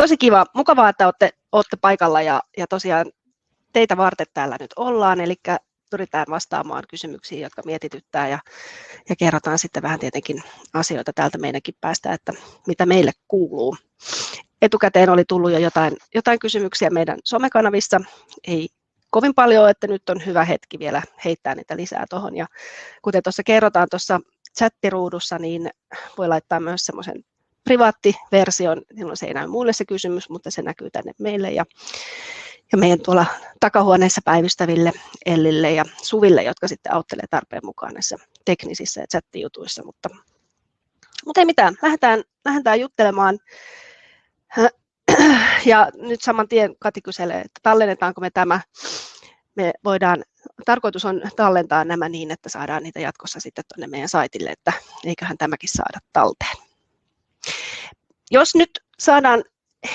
tosi kiva, mukavaa, että olette paikalla ja tosiaan teitä varten täällä nyt ollaan, eli pyritään vastaamaan kysymyksiin, jotka mietityttää ja kerrotaan sitten vähän tietenkin asioita täältä meidänkin päästä, että mitä meille kuuluu. Etukäteen oli tullut jo jotain kysymyksiä meidän somekanavissa, ei kovin paljon, että nyt on hyvä hetki vielä heittää niitä lisää tuohon. Ja kuten tuossa kerrotaan tuossa chattiruudussa, niin voi laittaa myös semmoisen privaattiversion, silloin se ei näy muille se kysymys, mutta se näkyy tänne meille ja meidän tuolla takahuoneessa päivystäville Ellille ja Suville, jotka sitten auttelee tarpeen mukaan näissä teknisissä ja chattijutuissa. Mutta ei mitään, lähdetään juttelemaan. Ja nyt saman tien Kati kyselee, että tallennetaanko me tämä. Tarkoitus on tallentaa nämä niin, että saadaan niitä jatkossa sitten tuonne meidän saitille, että eiköhän tämäkin saada talteen. Jos nyt saadaan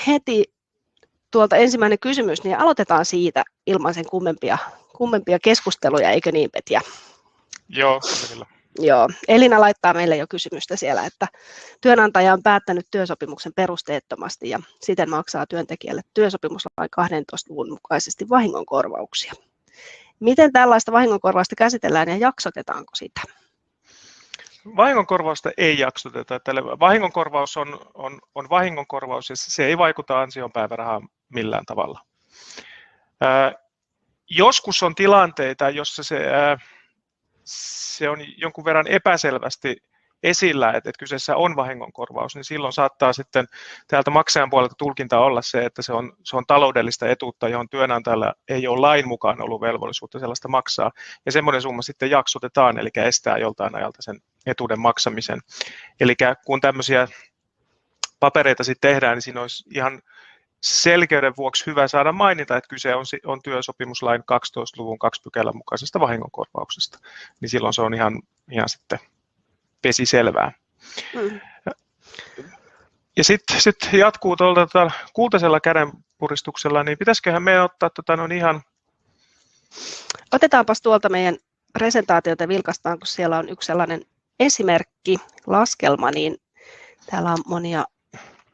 heti tuolta ensimmäinen kysymys, niin aloitetaan siitä ilman sen kummempia keskusteluja, eikö niin, Petja? Joo, kyllä. Joo, Elina laittaa meille jo kysymystä siellä, että työnantaja on päättänyt työsopimuksen perusteettomasti ja siten maksaa työntekijälle työsopimuslain 12 luvun mukaisesti vahingonkorvauksia. Miten tällaista vahingonkorvausta käsitellään ja jaksotetaanko sitä? Vahingonkorvausta ei jaksoteta. Vahingonkorvaus on vahingonkorvaus ja se ei vaikuta ansionpäivärahaan millään tavalla. Joskus on tilanteita, jossa se on jonkun verran epäselvästi esillä, että kyseessä on vahingonkorvaus, niin silloin saattaa sitten täältä maksajan puolelta tulkinta olla se, että se on taloudellista etuutta, johon työnantajalla ei ole lain mukaan ollut velvollisuutta sellaista maksaa. Ja semmoinen summa sitten jaksotetaan, eli estää joltain ajalta sen etuuden maksamisen. Eli kun tämmöisiä papereita sitten tehdään, niin siinä olisi ihan selkeyden vuoksi hyvä saada mainita, että kyse on työsopimuslain 12 luvun 2 pykälän mukaisesta vahingonkorvauksesta. Niin silloin se on ihan sitten vesiselvää. Ja sitten jatkuu tuolta kultaisella kädenpuristuksella, niin pitäisiköhän meidän ottaa ihan... Otetaanpas tuolta meidän presentaatiota vilkaistaan, kun siellä on yksi sellainen esimerkki, laskelma, niin täällä on monia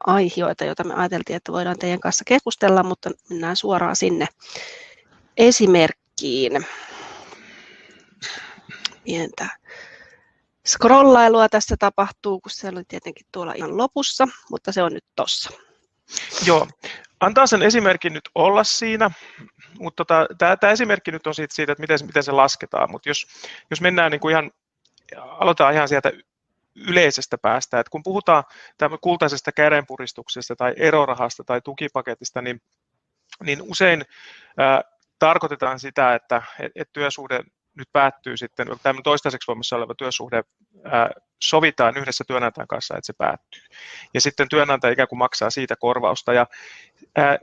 aihioita, joita me ajateltiin, että voidaan teidän kanssa keskustella, mutta mennään suoraan sinne esimerkkiin. Pientä scrollailua tässä tapahtuu, kun se oli tietenkin tuolla ihan lopussa, mutta se on nyt tossa. Joo, antaa sen esimerkin nyt olla siinä, mutta tämä esimerkki nyt on siitä, että miten se lasketaan, mutta jos mennään niin kuin aloitetaan ihan sieltä yleisestä päästä, että kun puhutaan kultaisesta kädenpuristuksesta tai erorahasta tai tukipaketista, niin usein tarkoitetaan sitä, että työsuhde nyt päättyy sitten, tämä toistaiseksi voimassa oleva työsuhde sovitaan yhdessä työnantajan kanssa, että se päättyy. Ja sitten työnantaja ikään kuin maksaa siitä korvausta. Ja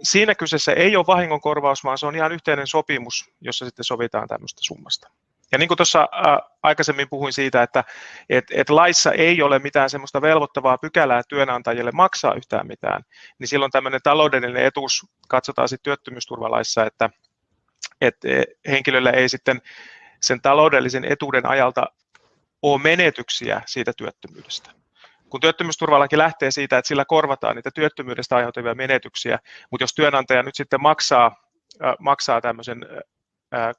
siinä kyseessä ei ole vahingonkorvaus, vaan se on ihan yhteinen sopimus, jossa sitten sovitaan tämmöistä summasta. Ja niin kuin tuossa aikaisemmin puhuin siitä, että laissa ei ole mitään semmoista velvoittavaa pykälää työnantajille maksaa yhtään mitään, niin silloin tämmöinen taloudellinen etuus katsotaan sitten työttömyysturvalaissa, että henkilöllä ei sitten sen taloudellisen etuuden ajalta ole menetyksiä siitä työttömyydestä. Kun työttömyysturvalaki lähtee siitä, että sillä korvataan niitä työttömyydestä aiheutuvia menetyksiä, mutta jos työnantaja nyt sitten maksaa tämmöisen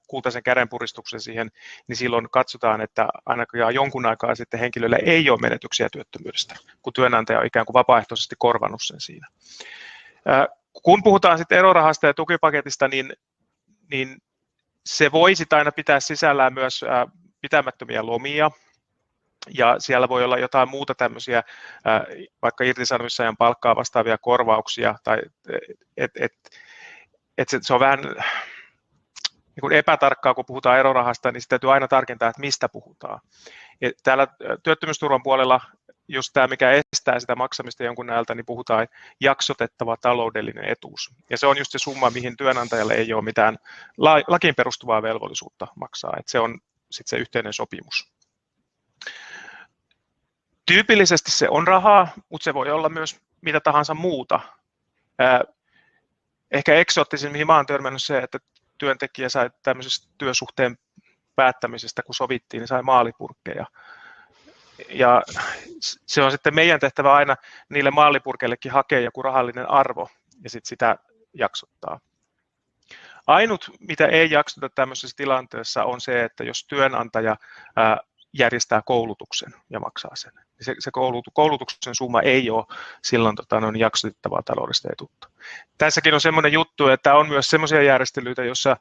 kultaisen kädenpuristuksen siihen, niin silloin katsotaan, että ainakaan jonkun aikaa sitten henkilöllä ei ole menetyksiä työttömyydestä, kun työnantaja on ikään kuin vapaaehtoisesti korvannut sen siinä. Kun puhutaan sitten erorahasta ja tukipaketista, niin se voi sitten aina pitää sisällään myös pitämättömiä lomia, ja siellä voi olla jotain muuta tämmöisiä, vaikka irtisanomisajan palkkaa vastaavia korvauksia, tai se on vähän niin kuin epätarkkaa, kun puhutaan erorahasta, niin sitä täytyy aina tarkentaa, että mistä puhutaan. Ja täällä työttömyysturvan puolella just tämä, mikä estää sitä maksamista jonkun ajalta, niin puhutaan jaksotettava taloudellinen etuus. Ja se on just se summa, mihin työnantajalle ei ole mitään lakiin perustuvaa velvollisuutta maksaa. Että se on sitten se yhteinen sopimus. Tyypillisesti se on rahaa, mutta se voi olla myös mitä tahansa muuta. Ehkä eksoottisin, mihin mä oon törmännyt se, että työntekijä sai tämmöisestä työsuhteen päättämisestä, kun sovittiin, niin sai maalipurkkeja. Ja se on sitten meidän tehtävä aina niille maalipurkeillekin hakea joku rahallinen arvo. ja sitten sitä jaksottaa. Ainut, mitä ei jaksota tämmöisessä tilanteessa, on se, että jos työnantaja järjestää koulutuksen ja maksaa sen. Se koulutuksen summa ei ole silloin jaksotettavaa taloudellista etuutta. Tässäkin on semmoinen juttu, että on myös semmoisia järjestelyitä, jossa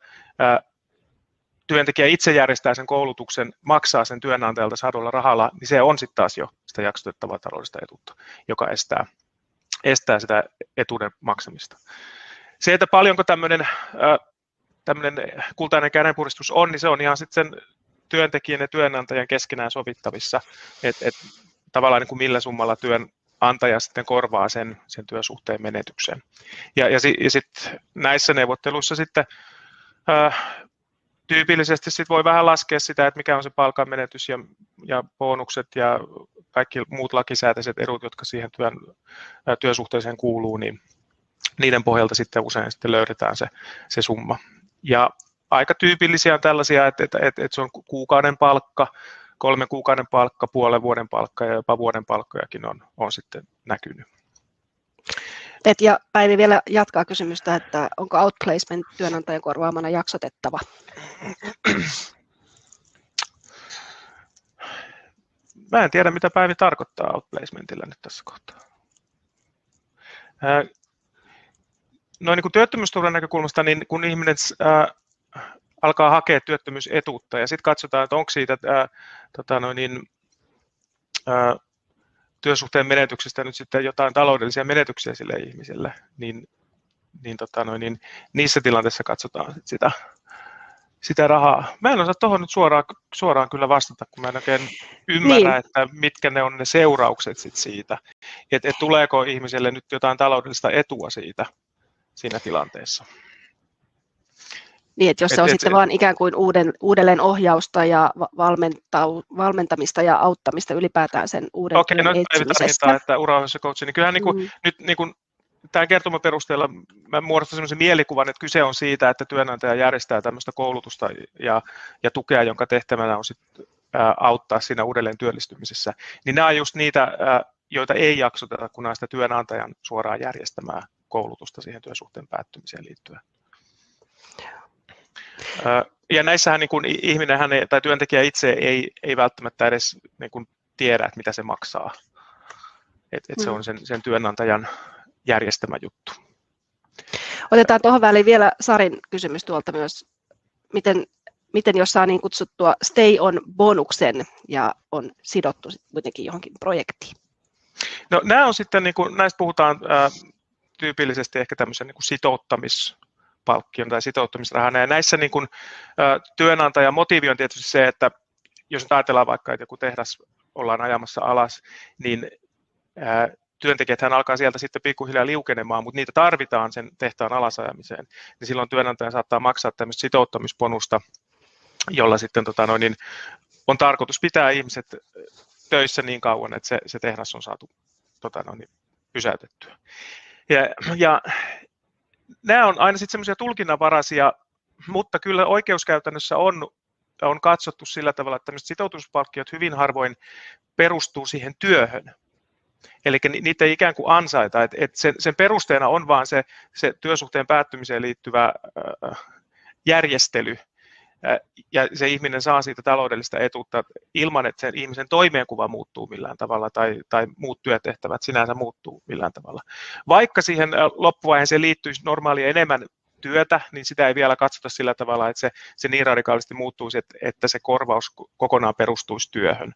työntekijä itse järjestää sen koulutuksen, maksaa sen työnantajalta saadulla rahalla, niin se on sitten taas jo sitä jaksotettavaa taloudellista etuutta, joka estää sitä etuuden maksamista. Se, että paljonko tämmöinen kultainen kädenpuristus on, niin se on ihan sitten sen työntekijän ja työnantajan keskenään sovittavissa, että tavallaan niin kuin millä summalla työnantaja sitten korvaa sen työsuhteen menetyksen. Ja sitten näissä neuvotteluissa sitten tyypillisesti sit voi vähän laskea sitä, että mikä on se palkanmenetys ja bonukset ja kaikki muut lakisääteiset edut, jotka siihen työsuhteeseen kuuluu, niin niiden pohjalta sitten usein sitten löydetään se summa. Ja aika tyypillisiä on tällaisia, että se on kuukauden palkka, 3 kuukauden palkka, puolen vuoden palkka ja jopa vuoden palkkojakin on sitten näkynyt. Ja Päivi vielä jatkaa kysymystä, että onko outplacement työnantajan korvaamana jaksotettava? Mä en tiedä, mitä Päivi tarkoittaa outplacementillä nyt tässä kohtaa. Noin niin kuin työttömyysturvan näkökulmasta, niin kun ihminen alkaa hakea työttömyysetuutta ja sitten katsotaan, että onko siitä työsuhteen menetyksestä nyt sitten jotain taloudellisia menetyksiä sille ihmiselle, niin niissä tilanteissa katsotaan sitä rahaa. Mä en osaa tuohon nyt suoraan kyllä vastata, kun mä en oikein ymmärrä, niin, että mitkä ne on ne seuraukset sit siitä, että tuleeko ihmiselle nyt jotain taloudellista etua siitä siinä tilanteessa. Niin, että jos se on sitten vaan ikään kuin uudelleen ohjausta ja valmentamista ja auttamista ylipäätään sen uuden työn etsimisestä. Okei, että uraohjaus ja coach, niin kyllähän nyt tämän kertoman perusteella mä muodostan sellaisen mielikuvan, että kyse on siitä, että työnantaja järjestää tämmöistä koulutusta ja tukea, jonka tehtävänä on sitten auttaa siinä uudelleen työllistymisessä. Niin nämä on just niitä, joita ei jaksoteta, kun näistä työnantajan suoraan järjestämää koulutusta siihen työsuhteen päättymiseen liittyen. Ja näissähän niin kuin ihminenhän tai työntekijä itse ei välttämättä edes niin kuin tiedä, että mitä se maksaa. Et se on sen työnantajan järjestämä juttu. Otetaan tuohon väliin vielä Sarin kysymys tuolta myös. Miten jos saa niin kutsuttua stay on bonuksen ja on sidottu kuitenkin johonkin projektiin? No nämä on sitten, niin kuin, näistä puhutaan tyypillisesti ehkä tämmöisen niin kuin sitouttamispalkkion tai sitouttamisrahana. Ja näissä niin kuin, työnantajan motiivi on tietysti se, että jos nyt ajatellaan vaikka, että joku tehdas ollaan ajamassa alas, niin työntekijäthän alkaa sieltä sitten pikkuhiljaa liukenemaan, mutta niitä tarvitaan sen tehtaan alasajamiseen. Niin silloin työnantaja saattaa maksaa tämmöistä sitouttamisbonusta, jolla sitten on tarkoitus pitää ihmiset töissä niin kauan, että se tehdas on saatu pysäytettyä. Ja nämä on aina sitten semmoisia tulkinnanvaraisia, mutta kyllä oikeuskäytännössä on katsottu sillä tavalla, että tämmöiset sitoutumispalkkiot hyvin harvoin perustuu siihen työhön. Eli niitä ei ikään kuin ansaita, että sen perusteena on vaan se työsuhteen päättymiseen liittyvä järjestely, ja se ihminen saa siitä taloudellista etuutta ilman, että sen ihmisen toimeenkuva muuttuu millään tavalla tai muut työtehtävät sinänsä muuttuu millään tavalla. Vaikka siihen loppuvaiheeseen liittyisi normaalia enemmän työtä, niin sitä ei vielä katsota sillä tavalla, että se niin radikaalisti muuttuisi, että se korvaus kokonaan perustuisi työhön.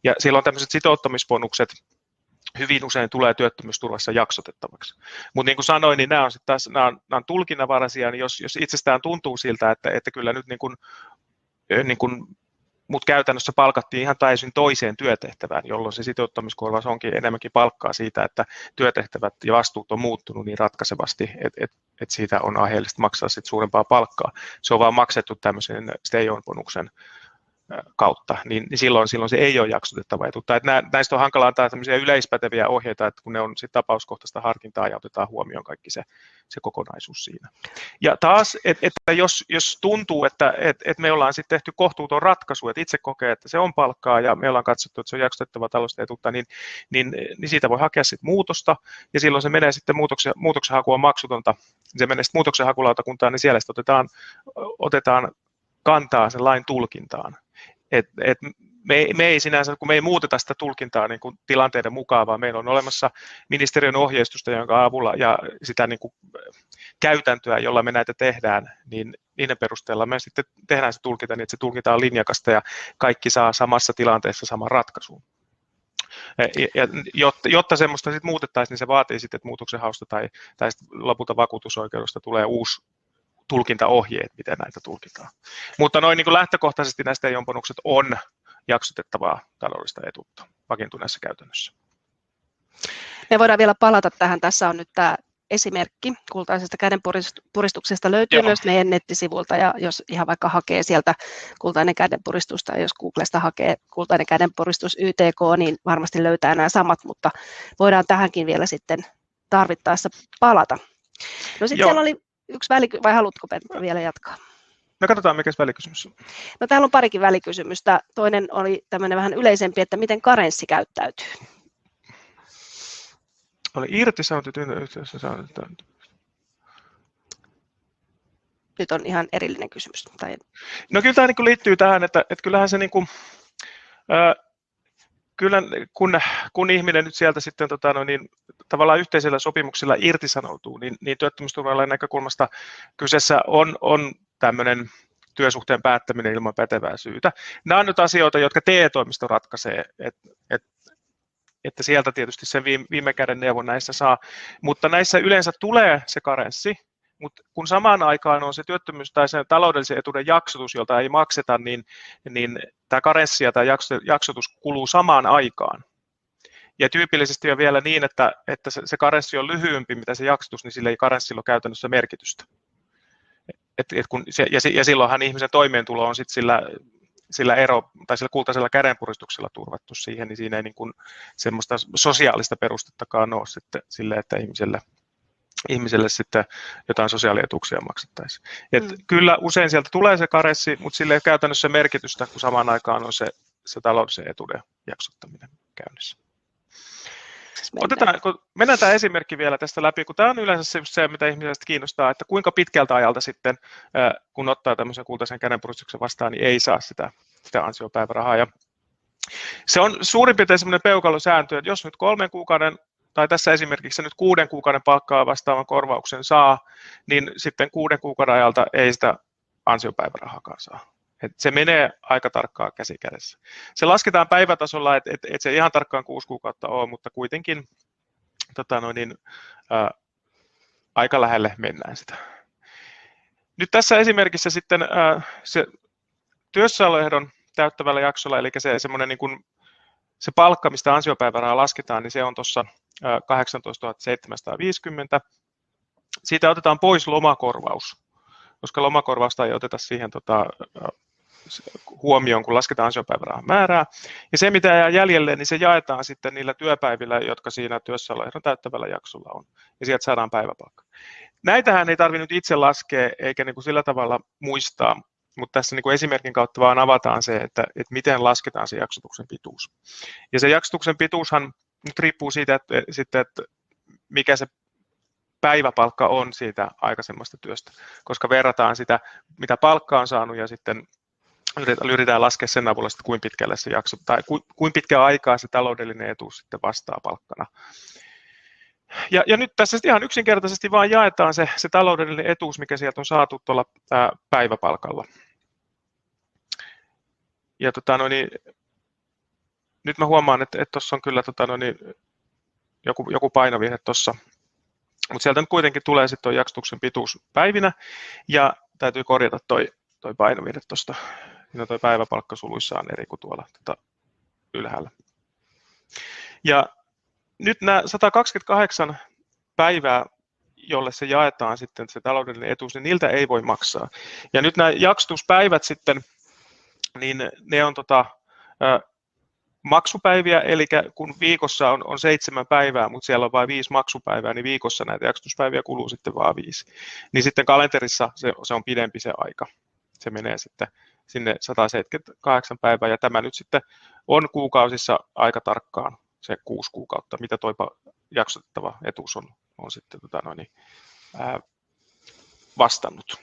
Ja silloin tämmöiset sitouttamisbonukset hyvin usein tulee työttömyysturvassa jaksotettavaksi. Mutta niin kuin sanoin, niin nämä on tulkinnanvaraisia, niin jos itsestään tuntuu siltä, että kyllä nyt mut käytännössä palkattiin ihan täysin toiseen työtehtävään, jolloin se sitouttamiskorvaus onkin enemmänkin palkkaa siitä, että työtehtävät ja vastuut on muuttunut niin ratkaisevasti, että siitä on aiheellista maksaa sit suurempaa palkkaa. Se on vaan maksettu tämmöisen stay-on-bonuksen kautta, niin silloin se ei ole jaksotettava etu. Tai näistä on hankala antaa tämmöisiä yleispäteviä ohjeita, että kun ne on sit tapauskohtaista harkintaa ja otetaan huomioon kaikki se kokonaisuus siinä. Ja taas, että jos tuntuu, että me ollaan sitten tehty kohtuuton ratkaisu, että itse kokee, että se on palkkaa ja me ollaan katsottu, että se on jaksotettava taloudellista etuutta, niin siitä voi hakea sitten muutosta ja silloin se menee sitten muutoksenhaku on maksutonta, se menee sitten muutoksenhakulautakuntaan, niin siellä sitten otetaan kantaa sen lain tulkintaan. Me ei sinänsä, kun me ei muuteta sitä tulkintaa niin kuin tilanteiden mukaan, vaan meillä on olemassa ministeriön ohjeistusta, jonka avulla ja sitä niin kuin käytäntöä, jolla me näitä tehdään, niin niiden perusteella me sitten tehdään se tulkinta niin, että se tulkinta on linjakasta ja kaikki saa samassa tilanteessa saman ratkaisun. Ja jotta semmoista sitten muutettaisiin, niin se vaatii sitten, että muutoksenhausta tai lopulta vakuutusoikeudesta tulee uusi tulkintaohjeet, miten näitä tulkitaan. Mutta noin niin kuin lähtökohtaisesti näistä jomponukset on jaksotettavaa taloudellista etuutta vakiintuneessa käytännössä. Me voidaan vielä palata tähän. Tässä on nyt tämä esimerkki kultaisesta kädenpuristuksesta löytyy myös meidän nettisivulta, ja jos ihan vaikka hakee sieltä kultainen kädenpuristus tai jos Googlesta hakee kultainen kädenpuristus YTK, niin varmasti löytää nämä samat, mutta voidaan tähänkin vielä sitten tarvittaessa palata. No sitten siellä oli yksi vai haluatko Pentti vielä jatkaa? No katsotaan, mikä välikysymys on. No täällä on parikin välikysymystä. Toinen oli tämmöinen vähän yleisempi, että miten karenssi käyttäytyy. Oli irtisanottu yhteydessä. Nyt on ihan erillinen kysymys. No kyllä tämä niin liittyy tähän, että kyllähän se niin kuin, kyllä kun ihminen nyt sieltä sitten tavallaan yhteisellä sopimuksilla irtisanoutuu, niin työttömyysturvalain näkökulmasta kyseessä on tämmöinen työsuhteen päättäminen ilman pätevää syytä. Nämä on nyt asioita, jotka TE-toimisto ratkaisee, että sieltä tietysti sen viime käden neuvon näissä saa, mutta näissä yleensä tulee se karenssi, mutta kun samaan aikaan on se työttömyys tai se taloudellisen etuuden jaksotus, jolta ei makseta, niin tämä karenssi ja tämä jaksotus kuluu samaan aikaan. Ja tyypillisesti on vielä niin, että se karenssi on lyhyempi, mitä se jaksotus, niin sillä ei karenssilla ole käytännössä merkitystä. Ja silloinhan ihmisen toimeentulo on sitten sillä kultaisella kädenpuristuksella turvattu siihen, niin siinä ei niin kuin semmoista sosiaalista perustettakaan ole sitten sille, että ihmiselle sitten jotain sosiaalietuuksia maksettaisiin. Kyllä usein sieltä tulee se karenssi, mutta sillä ei ole käytännössä merkitystä, kun samaan aikaan on se taloudellisen etuuden jaksottaminen käynnissä. Mennään tämä esimerkki vielä tästä läpi, kun tämä on yleensä se, mitä ihmisestä kiinnostaa, että kuinka pitkältä ajalta sitten, kun ottaa tämmöisen kultaisen kädenpuristuksen vastaan, niin ei saa sitä ansiopäivärahaa. Ja se on suurin piirtein semmoinen peukalosääntö, että jos nyt 3 kuukauden tai tässä esimerkiksi nyt 6 kuukauden palkkaa vastaavan korvauksen saa, niin sitten 6 kuukauden ajalta ei sitä ansiopäivärahaakaan saa. Se menee aika tarkkaan käsi kädessä. Se lasketaan päivätasolla, että se ihan tarkkaan 6 kuukautta ole, mutta kuitenkin aika lähelle mennään sitä. Nyt tässä esimerkissä sitten se työssäoloehdon täyttävällä jaksolla, eli semmoinen niin kuin se palkka, mistä ansiopäivärahaa lasketaan, niin se on tuossa 18 750. Siitä otetaan pois lomakorvaus, koska lomakorvausta ei oteta siihen huomioon, kun lasketaan ansiopäivärahan määrää. Ja se, mitä jää jäljelle, niin se jaetaan sitten niillä työpäivillä, jotka siinä työssäoloehdon täyttävällä jaksolla on. Ja sieltä saadaan päiväpalkka. Näitähän ei tarvitse nyt itse laskea, eikä niin kuin sillä tavalla muistaa, mutta tässä niin kuin esimerkin kautta vaan avataan se, että miten lasketaan se jaksotuksen pituus. Ja se jaksotuksen pituushan nyt riippuu siitä, että mikä se päiväpalkka on siitä aikaisemmasta työstä, koska verrataan sitä, mitä palkkaa on saanut, ja sitten yritetään laskea sen avulla, että kuinka pitkälle se jakso, tai kuinka pitkä aikaa se taloudellinen etuus sitten vastaa palkkana. Ja nyt tässä ihan yksinkertaisesti vaan jaetaan se taloudellinen etuus, mikä sieltä on saatu tuolla päiväpalkalla. Ja nyt mä huomaan, että tuossa on kyllä joku painovirhe tuossa, mutta sieltä nyt kuitenkin tulee sitten tuo jaksotuksen pituus päivinä, ja täytyy korjata toi painovirhe tuosta. Siinä tuo päiväpalkka suluissa on eri kuin tuolla ylhäällä. Ja nyt nämä 128 päivää, jolle se jaetaan sitten se taloudellinen etuus, niin niiltä ei voi maksaa. Ja nyt nämä jaksotuspäivät sitten niin ne on maksupäiviä, eli kun viikossa on 7 päivää, mutta siellä on vain 5 maksupäivää, niin viikossa näitä jaksotuspäiviä kuluu sitten vain 5. Niin sitten kalenterissa se on pidempi se aika. Se menee sitten sinne 178 päivää, ja tämä nyt sitten on kuukausissa aika tarkkaan se 6 kuukautta, mitä tuo jaksotettava etuus on sitten vastannut.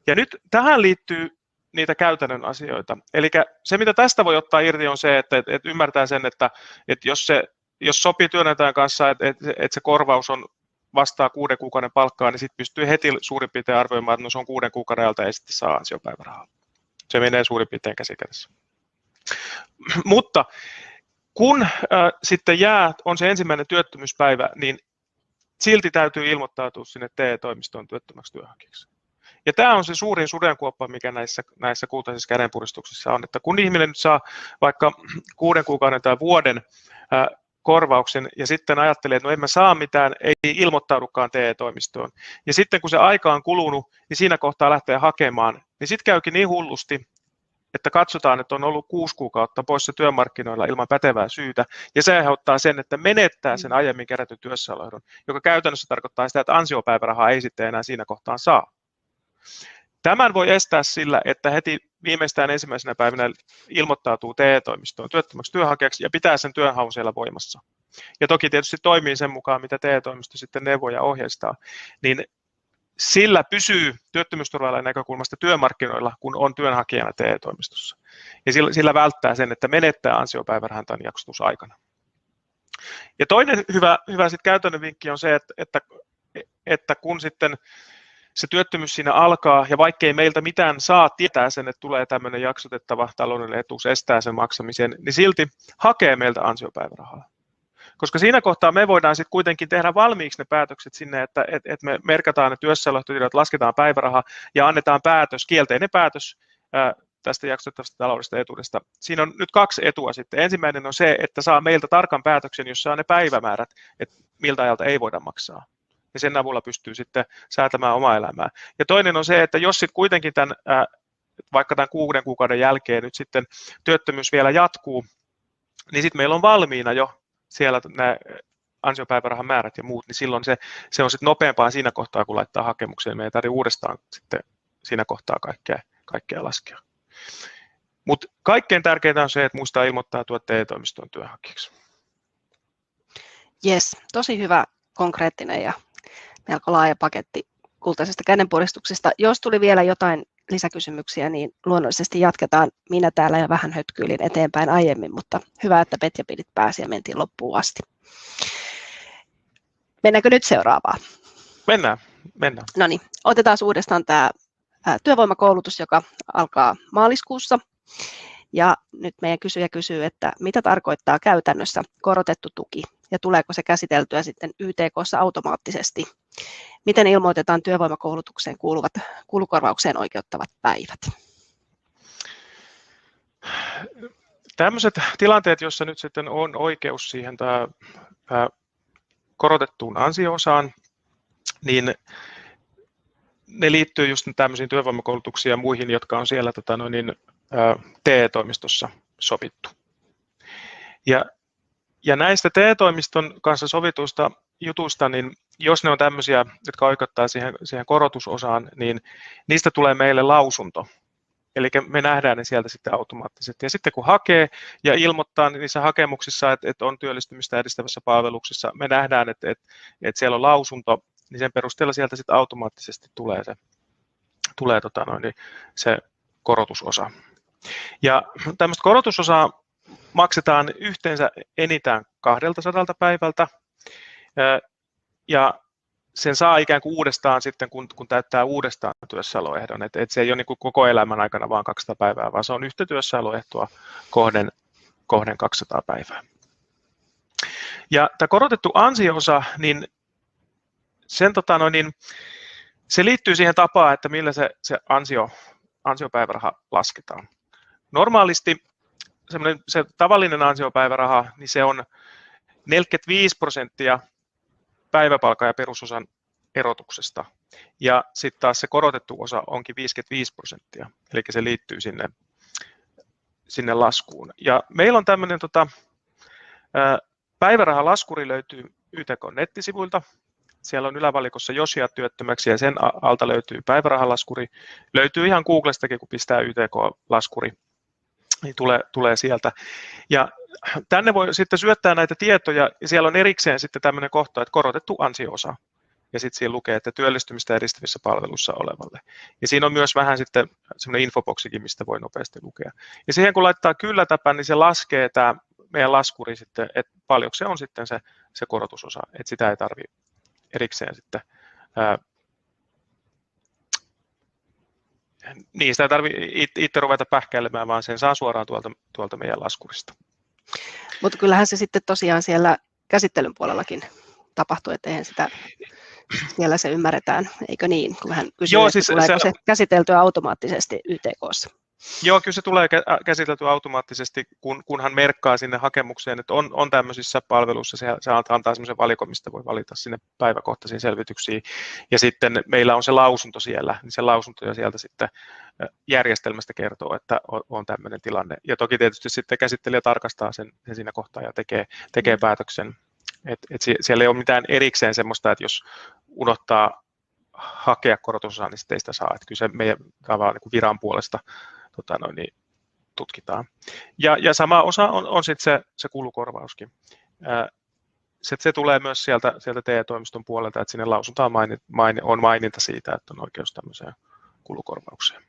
Ja nyt tähän liittyy niitä käytännön asioita. Eli se, mitä tästä voi ottaa irti, on se, että ymmärtää sen, että jos sopii työnantajan kanssa, että se korvaus vastaa 6 kuukauden palkkaa, niin sitten pystyy heti suurin piirtein arvioimaan, että no se on 6 kuukauden ajalta ja sitten saa ansiopäivärahaa. Se menee suurin piirtein käsikädessä. Mutta kun sitten on se ensimmäinen työttömyyspäivä, niin silti täytyy ilmoittautua sinne TE-toimistoon työttömäksi työnhakijaksi. Ja tämä on se suurin sudenkuoppa, mikä näissä kultaisissa kädenpuristuksissa on, että kun ihminen nyt saa vaikka 6 kuukauden tai vuoden korvauksen ja sitten ajattelee, että no en mä saa mitään, ei ilmoittaudukaan TE-toimistoon. Ja sitten kun se aika on kulunut, niin siinä kohtaa lähtee hakemaan, niin sitten käykin niin hullusti, että katsotaan, että on ollut 6 kuukautta poissa työmarkkinoilla ilman pätevää syytä, ja se aiheuttaa sen, että menettää sen aiemmin kerätyn työssäoloehdon, joka käytännössä tarkoittaa sitä, että ansiopäivärahaa ei sitten enää siinä kohtaa saa. Tämän voi estää sillä, että heti viimeistään ensimmäisenä päivänä ilmoittautuu TE-toimistoon työttömäksi työnhakijaksi ja pitää sen työnhaun siellä voimassa. Ja toki tietysti toimii sen mukaan, mitä TE-toimisto sitten neuvoo ja ohjeistaa, niin sillä pysyy työttömyysturvalain näkökulmasta työmarkkinoilla, kun on työnhakijana TE-toimistossa. Ja sillä välttää sen, että menettää ansiopäivärahan tämän jaksotusaikana. Ja toinen hyvä sit käytännön vinkki on se, että kun sitten se työttömyys siinä alkaa, ja vaikkei meiltä mitään saa tietää sen, että tulee tämmöinen jaksotettava taloudellinen etuus, estää sen maksamisen, niin silti hakee meiltä ansiopäivärahaa. Koska siinä kohtaa me voidaan sitten kuitenkin tehdä valmiiksi ne päätökset sinne, että me merkataan ne työssäoloehtotiedot, lasketaan päiväraha ja annetaan kielteinen päätös tästä jaksotettavasta taloudellisesta etuudesta. Siinä on nyt 2 etua sitten. Ensimmäinen on se, että saa meiltä tarkan päätöksen, jossa on ne päivämäärät, että miltä ajalta ei voida maksaa. Ja sen avulla pystyy sitten säätämään omaa elämää. Ja toinen on se, että jos sitten kuitenkin vaikka tämän 6 kuukauden jälkeen nyt sitten työttömyys vielä jatkuu, niin sitten meillä on valmiina jo siellä nämä ansiopäivärahan määrät ja muut, niin silloin se on sitten nopeampaa siinä kohtaa, kun laittaa hakemukseen. Me ei tarvitse uudestaan sitten siinä kohtaa kaikkea laskea. Mutta kaikkein tärkeintä on se, että muistaa ilmoittautua TE-toimistoon työnhakijaksi. Jes, tosi hyvä, konkreettinen ja melko laaja paketti kultaisesta kädenpuristuksesta. Jos tuli vielä jotain lisäkysymyksiä, niin luonnollisesti jatketaan. Minä täällä jo vähän hötkyilin eteenpäin aiemmin, mutta hyvä, että Petja pidit pääsi ja mentiin loppuun asti. Mennäänkö nyt seuraavaan? Mennään. No niin, otetaan uudestaan tämä työvoimakoulutus, joka alkaa maaliskuussa. Ja nyt meidän kysyjä kysyy, että mitä tarkoittaa käytännössä korotettu tuki ja tuleeko se käsiteltyä sitten YTK:ssa automaattisesti? Miten ilmoitetaan työvoimakoulutukseen kuuluvat kulukorvaukseen oikeuttavat päivät? Tällaiset tilanteet, joissa nyt sitten on oikeus siihen korotettuun ansio-osaan, niin ne liittyy just tämmöisiin työvoimakoulutuksiin ja muihin, jotka on siellä TE-toimistossa sovittu. Ja näistä TE-toimiston kanssa sovituista jutuista, niin jos ne on tämmöisiä, jotka oikeuttaa siihen korotusosaan, niin niistä tulee meille lausunto. Eli me nähdään ne sieltä sitten automaattisesti. Ja sitten kun hakee ja ilmoittaa niissä hakemuksissa, että on työllistymistä edistävässä palveluksessa, me nähdään, että siellä on lausunto, niin sen perusteella sieltä sitten automaattisesti tulee se korotusosa. Ja tämmöistä korotusosaa maksetaan yhteensä enintään 200 päivältä, ja sen saa ikään kuin uudestaan sitten, kun täyttää uudestaan työssäoloehdon. Et se ei ole niin kuin koko elämän aikana vain 200 päivää, vaan se on yhtä työssäoloehtoa kohden 200 päivää. Ja tämä korotettu ansio-osa, niin se liittyy siihen tapaan, että millä se ansiopäiväraha lasketaan. Normaalisti se tavallinen ansiopäiväraha, niin se on 45% päiväpalkan ja perusosan erotuksesta. Ja sitten taas se korotettu osa onkin 55%, eli se liittyy sinne sinne laskuun. Ja meillä on tämmöinen päivärahalaskuri löytyy YTK-nettisivuilta. Siellä on ylävalikossa jos jäät työttömäksi ja sen alta löytyy päivärahalaskuri. Löytyy ihan Googlestakin, kun pistää YTK-laskuri, niin tulee sieltä. Ja tänne voi sitten syöttää näitä tietoja ja siellä on erikseen sitten tämmöinen kohta, että korotettu ansio-osa. Ja sitten siinä lukee, että työllistymistä edistävissä palveluissa olevalle. Ja siinä on myös vähän sitten semmoinen infoboksikin, mistä voi nopeasti lukea. Ja siihen kun laittaa kyllä-täpän, niin se laskee tämä meidän laskuri sitten, että paljonko se on sitten se korotusosa. Että sitä ei tarvitse erikseen sitten, niin sitä ei tarvitse itse ruveta pähkäilemään, vaan sen saa suoraan tuolta meidän laskurista. Mutta kyllähän se sitten tosiaan siellä käsittelyn puolellakin tapahtuu, että eihän sitä siellä se ymmärretään, eikö niin? Kun hän kysyy, että siis tuleeko se käsiteltyä automaattisesti YTK:ssa. Joo, kyllä se tulee käsiteltyä automaattisesti, kunhan merkkaa sinne hakemukseen, että on tämmöisissä palveluissa, se antaa semmoisen valikon, mistä voi valita sinne päiväkohtaisiin selvityksiin. Ja sitten meillä on se lausunto siellä, niin se lausunto ja sieltä sitten järjestelmästä kertoo, että on tämmöinen tilanne. Ja toki tietysti sitten käsittelijä tarkastaa sen siinä kohtaa ja tekee päätöksen. Siellä ei ole mitään erikseen semmoista, että jos unohtaa hakea korotusosaa, niin sitten ei sitä saa. Että kyllä se meidän tavallaan niin kuin viran puolesta niin tutkitaan. Ja sama osa on sitten se kulukorvauskin. Se tulee myös sieltä TE-toimiston puolelta, että sinne lausuntaan on maininta siitä, että on oikeus tämmöiseen kulukorvaukseen.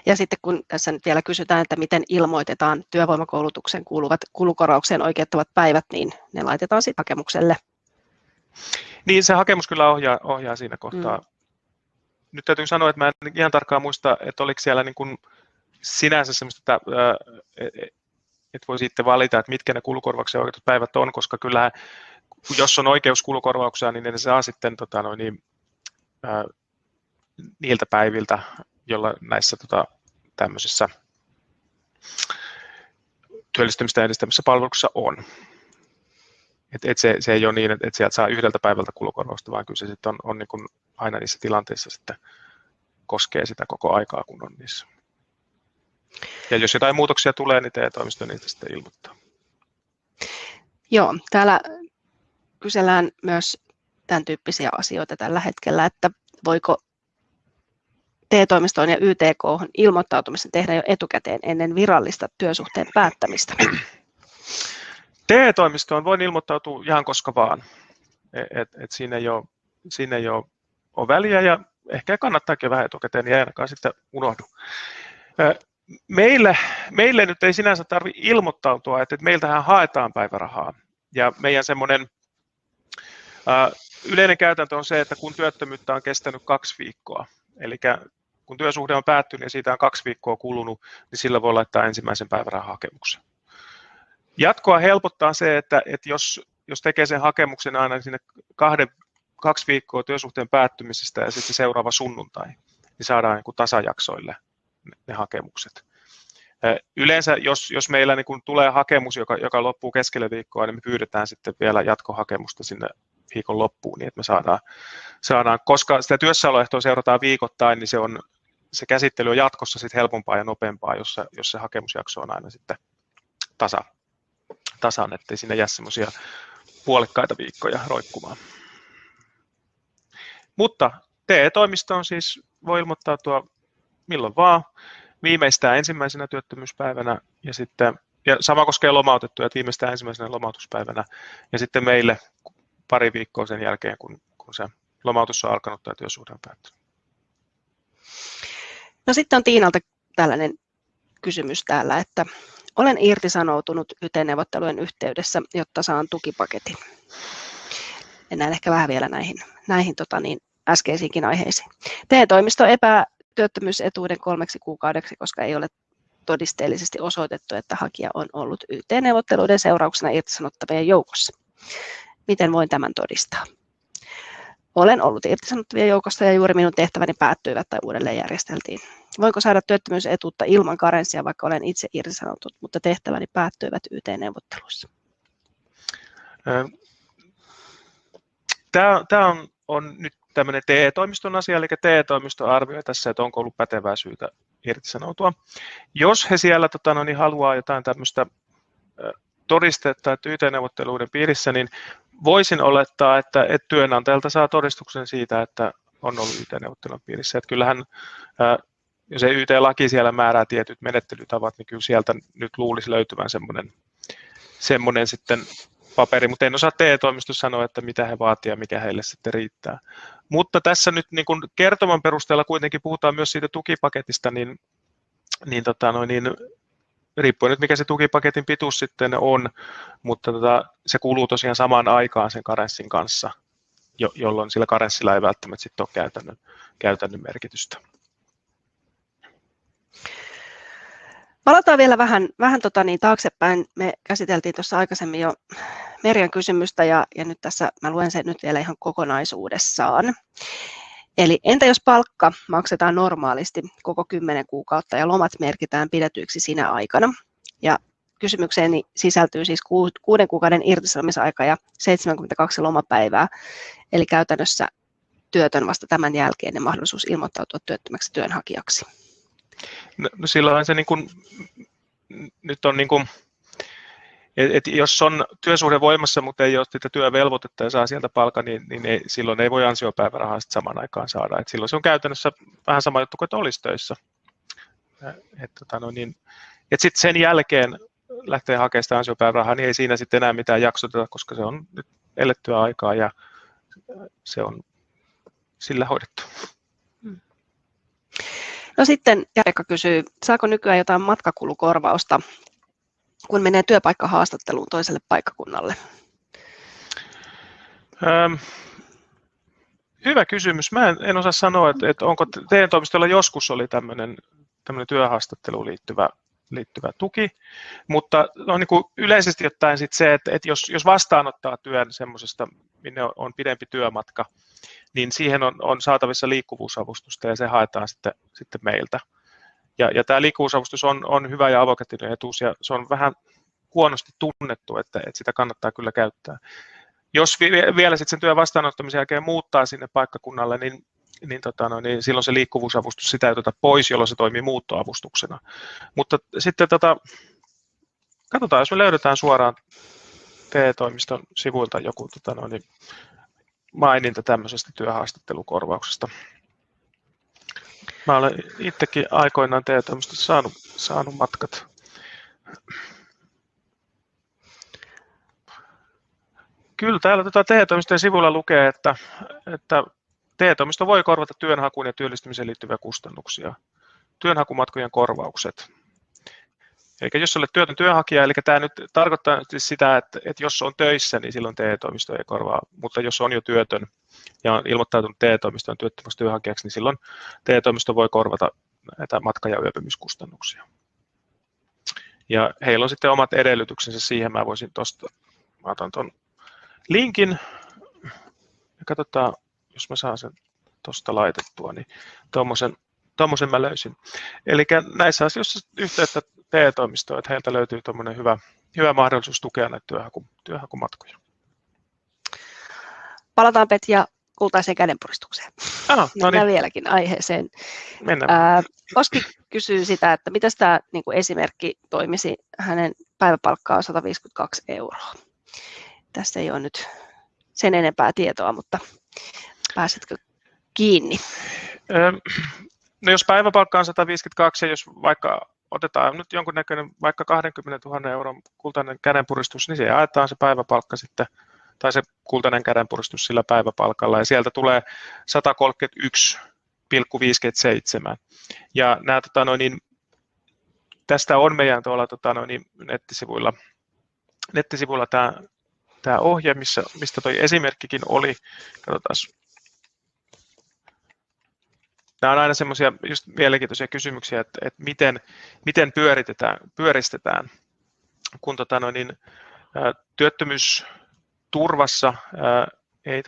Ja sitten kun tässä nyt vielä kysytään, että miten ilmoitetaan työvoimakoulutuksen kuuluvat kulukorvaukseen oikeuttavat päivät, niin ne laitetaan sitten hakemukselle. Niin, se hakemus kyllä ohjaa siinä kohtaa. Nyt täytyy sanoa, että mä en ihan tarkkaan muista, että oliko siellä niin kuin sinänsä semmoista, että voi sitten valita, että mitkä ne kulukorvauksen oikeutetut päivät on, koska kyllähän, jos on oikeus kulukorvaukseen, niin ne saa sitten niiltä päiviltä, jolla näissä tämmöisissä työllistymistä edistämissä palveluissa on. Se ei ole niin, että sieltä saa yhdeltä päivältä kulukorvausta, vaan kyllä se sitten on niin kuin aina niissä tilanteissa sitten koskee sitä koko aikaa, kun on niissä. Ja jos jotain muutoksia tulee, niin TE-toimisto niitä sitten ilmoittaa. Joo, täällä kysellään myös tämän tyyppisiä asioita tällä hetkellä, että voiko TE-toimistoon ja YTK:hon ilmoittautumisen tehdä jo etukäteen ennen virallista työsuhteen päättämistä? TE-toimistoon voin ilmoittautua ihan koska vaan. Siinä ei ole väliä ja ehkä kannattaakin vähän etukäteen, niin ei ainakaan sitten unohdu. Meille nyt ei sinänsä tarvitse ilmoittautua, että meiltähän haetaan päivärahaa. Ja meidän semmoinen yleinen käytäntö on se, että kun työttömyyttä on kestänyt 2 viikkoa, eli kun työsuhde on päättynyt ja siitä on 2 viikkoa kulunut, niin sillä voi laittaa ensimmäisen päivärahahakemuksen. Jatkoa helpottaa se, että jos tekee sen hakemuksen aina sinne 2 viikkoa työsuhteen päättymisestä ja sitten seuraava sunnuntai, niin saadaan niin kuin tasajaksoille ne hakemukset. Yleensä, jos meillä niin kuin tulee hakemus, joka loppuu keskelle viikkoa, niin me pyydetään sitten vielä jatkohakemusta sinne viikon loppuun, niin että me saadaan, koska sitä työssäoloehtoa seurataan viikoittain, niin se käsittely on jatkossa sitten helpompaa ja nopeampaa, jos se hakemusjakso on aina sitten tasan, ettei sinne jää semmoisia puolikkaita viikkoja roikkumaan. Mutta TE-toimistoon siis voi ilmoittautua milloin vaan, viimeistään ensimmäisenä työttömyyspäivänä ja sama koskee lomautettuja, että viimeistään ensimmäisenä lomautuspäivänä ja sitten meille pari viikkoa sen jälkeen, kun se lomautus on alkanut tai työsuhde on päättynyt. No sitten on Tiinalta tällainen kysymys täällä, että olen irtisanoutunut YT-neuvottelujen yhteydessä, jotta saan tukipaketin. Mennään ehkä vähän vielä näihin äskeisiinkin aiheisiin. TE-toimisto epää työttömyysetuuden 3 kuukaudeksi, koska ei ole todisteellisesti osoitettu, että hakija on ollut YT-neuvotteluiden seurauksena irtisanottavien joukossa. Miten voin tämän todistaa? Olen ollut irtisanottavien joukossa ja juuri minun tehtäväni päättyivät tai uudelleen järjesteltiin. Voinko saada työttömyysetuutta ilman karenssia, vaikka olen itse irtisanoutunut, mutta tehtäväni päättyivät YT-neuvotteluissa? Tämä on nyt tämmöinen TE-toimiston asia, eli TE-toimisto arvioi tässä, että onko ollut pätevää syytä irtisanoutua. Jos he siellä haluaa jotain tämmöistä todistetta, että YT-neuvotteluiden piirissä, niin voisin olettaa, että työnantajalta saa todistuksen siitä, että on ollut YT-neuvottelun piirissä. Että kyllähän, jos ei YT-laki siellä määrää tietyt menettelytavat, niin kyllä sieltä nyt luulisi löytyvän semmoinen sitten paperi, mutta en osaa TE-toimistossa sanoa, että mitä he vaativat ja mikä heille sitten riittää. Mutta tässä nyt niin kun kertoman perusteella kuitenkin puhutaan myös siitä tukipaketista, niin riippuen nyt mikä se tukipaketin pituus sitten on, mutta se kuluu tosiaan samaan aikaan sen karenssin kanssa, jolloin sillä karenssilla ei välttämättä sitten ole käytännön merkitystä. Palataan vielä vähän taaksepäin. Me käsiteltiin tuossa aikaisemmin jo Merjan kysymystä ja nyt tässä mä luen sen nyt vielä ihan kokonaisuudessaan. Eli entä jos palkka maksetaan normaalisti koko 10 kuukautta ja lomat merkitään pidetyiksi sinä aikana? Ja kysymykseeni sisältyy siis 6 kuukauden irtisanomisaika ja 72 lomapäivää, eli käytännössä työtön vasta tämän jälkeen ja mahdollisuus ilmoittautua työttömäksi työnhakijaksi. No silloin se niin kuin, nyt on niin kuin, että jos on työsuhde voimassa, mutta ei ole sitä työvelvoitetta ja saa sieltä palkan, niin silloin ei voi ansiopäivärahaa samaan aikaan saada. Et silloin se on käytännössä vähän sama juttu kuin, että olisi töissä. Et sitten sen jälkeen lähtee hakemaan sitä ansiopäivärahaa, niin ei siinä sitten enää mitään jaksoteta, koska se on nyt elettyä aikaa ja se on sillä hoidettu. No sitten Jarkka kysyy, saako nykyään jotain matkakulukorvausta, kun menee työpaikkahaastatteluun toiselle paikkakunnalle? Hyvä kysymys. Mä en osaa sanoa, että onko TE-toimistolla joskus oli tämmöinen työhaastatteluun liittyvä tuki, mutta on niin kuin yleisesti ottaen sit se, että jos vastaanottaa työn semmoisesta, minne on pidempi työmatka, niin siihen on saatavissa liikkuvuusavustusta ja se haetaan sitten meiltä. Ja tämä liikkuvuusavustus on hyvä ja avokätinen etuus ja se on vähän huonosti tunnettu, että sitä kannattaa kyllä käyttää. Jos vielä sitten sen työn vastaanottamisen jälkeen muuttaa sinne paikkakunnalle, niin silloin se liikkuvuusavustus sitä ei oteta pois, jolloin se toimii muuttoavustuksena. Mutta sitten katsotaan, jos me löydetään suoraan TE-toimiston sivuilta joku maininta tämmöisestä työhaastattelukorvauksesta. Mä olen itsekin aikoinaan TE-toimistossa saanut matkat. Kyllä täällä TE-toimistojen sivuilla lukee, että TE-toimisto voi korvata työnhakuun ja työllistymiseen liittyviä kustannuksia. Työnhakumatkojen korvaukset. Eli jos olet työtön työnhakija, eli tämä nyt tarkoittaa siis sitä, että jos on töissä, niin silloin TE-toimisto ei korvaa, mutta jos on jo työtön ja on ilmoittautunut TE-toimistoon työttömäksi työnhakijaksi, niin silloin TE-toimisto voi korvata näitä matka- ja yöpymiskustannuksia. Ja heillä on sitten omat edellytyksensä siihen, mä otan tuon linkin ja katsotaan, jos mä saan sen tuosta laitettua, niin tuommoisen mä löysin. Eli näissä asioissa yhteyttä TE-toimistoon, että heiltä löytyy tuommoinen hyvä mahdollisuus tukea näitä työnhakumatkoja. Palataan Petja kultaiseen kädenpuristukseen. No niin. Mennään vieläkin aiheeseen. Oski kysyy sitä, että miten tämä esimerkki toimisi, hänen päiväpalkkaa on 152 €. Tässä ei ole nyt sen enempää tietoa, mutta pääsetkö kiinni? No jos päiväpalkka on 152 ja jos vaikka otetaan nyt jonkunnäköinen vaikka 20 000 € kultainen kädenpuristus, niin se jaetaan se päiväpalkka sitten, tai se kultainen kädenpuristus sillä päiväpalkalla, ja sieltä tulee 131,57. Ja nämä, tästä on meidän tuolla nettisivuilla tämä ohje, mistä tuo esimerkkikin oli. Katsotaan. Nämä on aina semmoisia just mielenkiintoisia kysymyksiä, että miten pyöristetään, kun työttömyysturvassa ei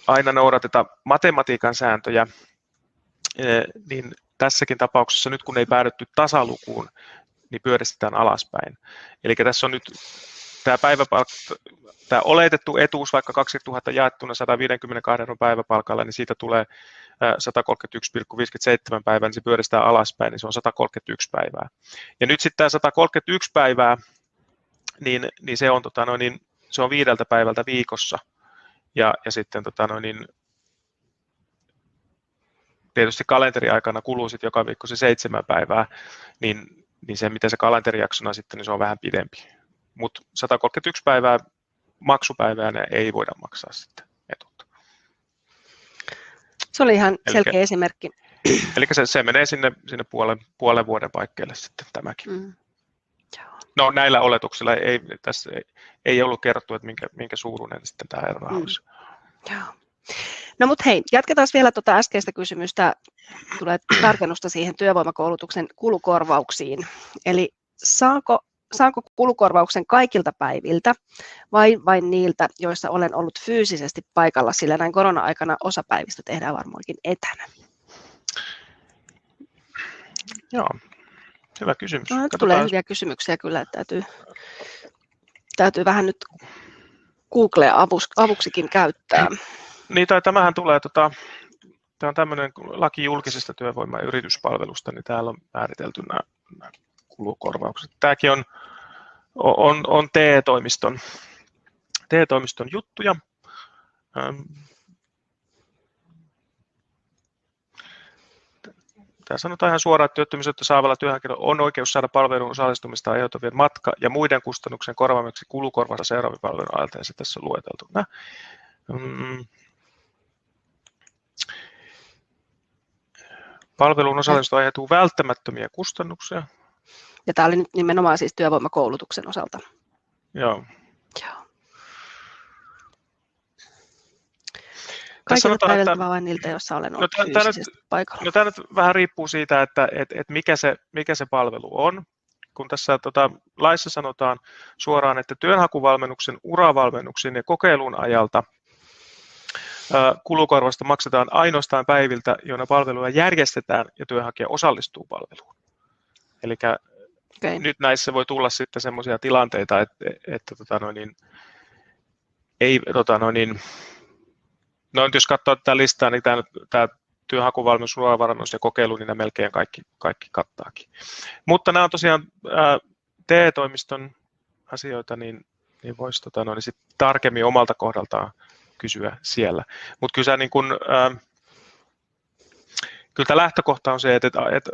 aina noudateta matematiikan sääntöjä, niin tässäkin tapauksessa nyt kun ei päädytty tasalukuun, niin pyöristetään alaspäin. Eli tässä on nyt tämä oletettu etuus vaikka 20 000 jaettuna 152 € päiväpalkalla, niin siitä tulee 131,57 päivää, niin se pyöristää alaspäin, niin se on 131 päivää. Ja nyt sitten tämä 131 päivää, niin se on, se on 5 päivältä viikossa. Ja sitten tietysti kalenteriaikana kuluu sitten joka viikko se 7 päivää, niin se, miten se kalenterijaksona sitten, niin se on vähän pidempi. Mutta 131 päivää maksupäivää ei voida maksaa sitten etuutta. Se oli ihan selkeä esimerkki. Eli se menee sinne puolen vuoden paikkeille sitten tämäkin. No näillä oletuksilla tässä ei ollut kerrottu, että minkä suuruinen sitten tämä ero olisi. No mutta hei, jatketaan vielä tuota äskeistä kysymystä. Tulee tarkennusta siihen työvoimakoulutuksen kulukorvauksiin. Eli saanko kulukorvauksen kaikilta päiviltä vai vain niiltä, joissa olen ollut fyysisesti paikalla, sillä näin korona-aikana osa päivistä tehdään varmaankin etänä? Joo, hyvä kysymys. No, tulee hyviä kysymyksiä kyllä, että täytyy vähän nyt Googlea avuksikin käyttää. Niin, tämähän tulee, tämä on tämmöinen laki julkisesta työvoima- ja yrityspalvelusta, niin täällä on määritelty nämä kulukorvaukset. Tämäkin on TE-toimiston juttuja. Tämä sanotaan ihan suoraan, että työttömyyttä saavalla työnhakijalla on oikeus saada palveluun osallistumista aiheutuvien matka- ja muiden kustannuksen korvaamiseksi kulukorvausta seuraavien palvelun ajalta, ja se tässä on lueteltu. Palveluun osallistumista aiheutuu välttämättömiä kustannuksia. Ja tämä oli nyt nimenomaan siis työvoimakoulutuksen osalta. Joo. Kaikilta päiviltä vain niiltä, joissa olen ollut fyysisesti paikalla. No tämä nyt vähän riippuu siitä, että mikä se palvelu on. Kun tässä laissa sanotaan suoraan, että työnhakuvalmennuksen, uravalmennuksen ja kokeilun ajalta kulukorvausta maksetaan ainoastaan päiviltä, joina palvelua järjestetään ja työnhakija osallistuu palveluun. Eli nyt näissä voi tulla sitten semmoisia tilanteita, että jos katsoo tätä listaa, niin tämä työnhakuvalmennus, uravarannus ja kokeilu, niin ne melkein kaikki kattaakin. Mutta nämä on tosiaan TE-toimiston asioita, niin voisi sit tarkemmin omalta kohdaltaan kysyä siellä. Mutta kyllä tämä lähtökohta on se, että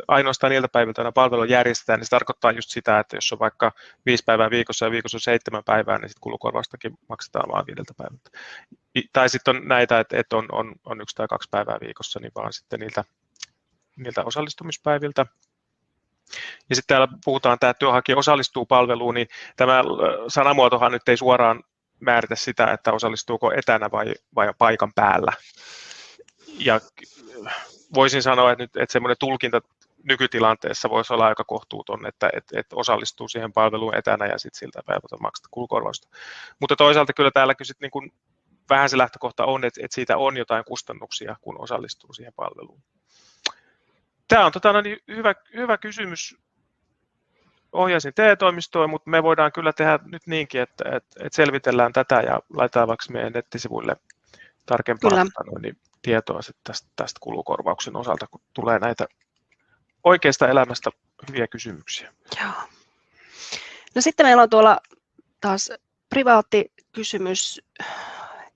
ainoastaan niiltä päiviltä palvelu järjestetään, niin se tarkoittaa just sitä, että jos on vaikka 5 päivää viikossa ja viikossa on 7 päivää, niin sitten kulukorvaustakin maksetaan vain 5 päivältä. Tai sitten on näitä, että on 1 tai 2 päivää viikossa, niin vaan sitten niiltä osallistumispäiviltä. Ja sitten täällä puhutaan, että työnhakija osallistuu palveluun, niin tämä sanamuotohan nyt ei suoraan määritä sitä, että osallistuuko etänä vai paikan päällä. Ja voisin sanoa, että semmoinen tulkinta nykytilanteessa voisi olla aika kohtuuton, että osallistuu siihen palveluun etänä ja sitten siltä päivältä maksat kulukorvausta. Mutta toisaalta kyllä täälläkin sitten niin vähän se lähtökohta on, että siitä on jotain kustannuksia, kun osallistuu siihen palveluun. Tämä on hyvä kysymys. Ohjaisin TE-toimistoon, mutta me voidaan kyllä tehdä nyt niinkin, että selvitellään tätä ja laitetaan vaikka meidän nettisivuille tarkempaa tietoa tästä kulukorvauksen osalta, kun tulee näitä oikeasta elämästä hyviä kysymyksiä. Joo. No sitten meillä on tuolla taas privaatti kysymys.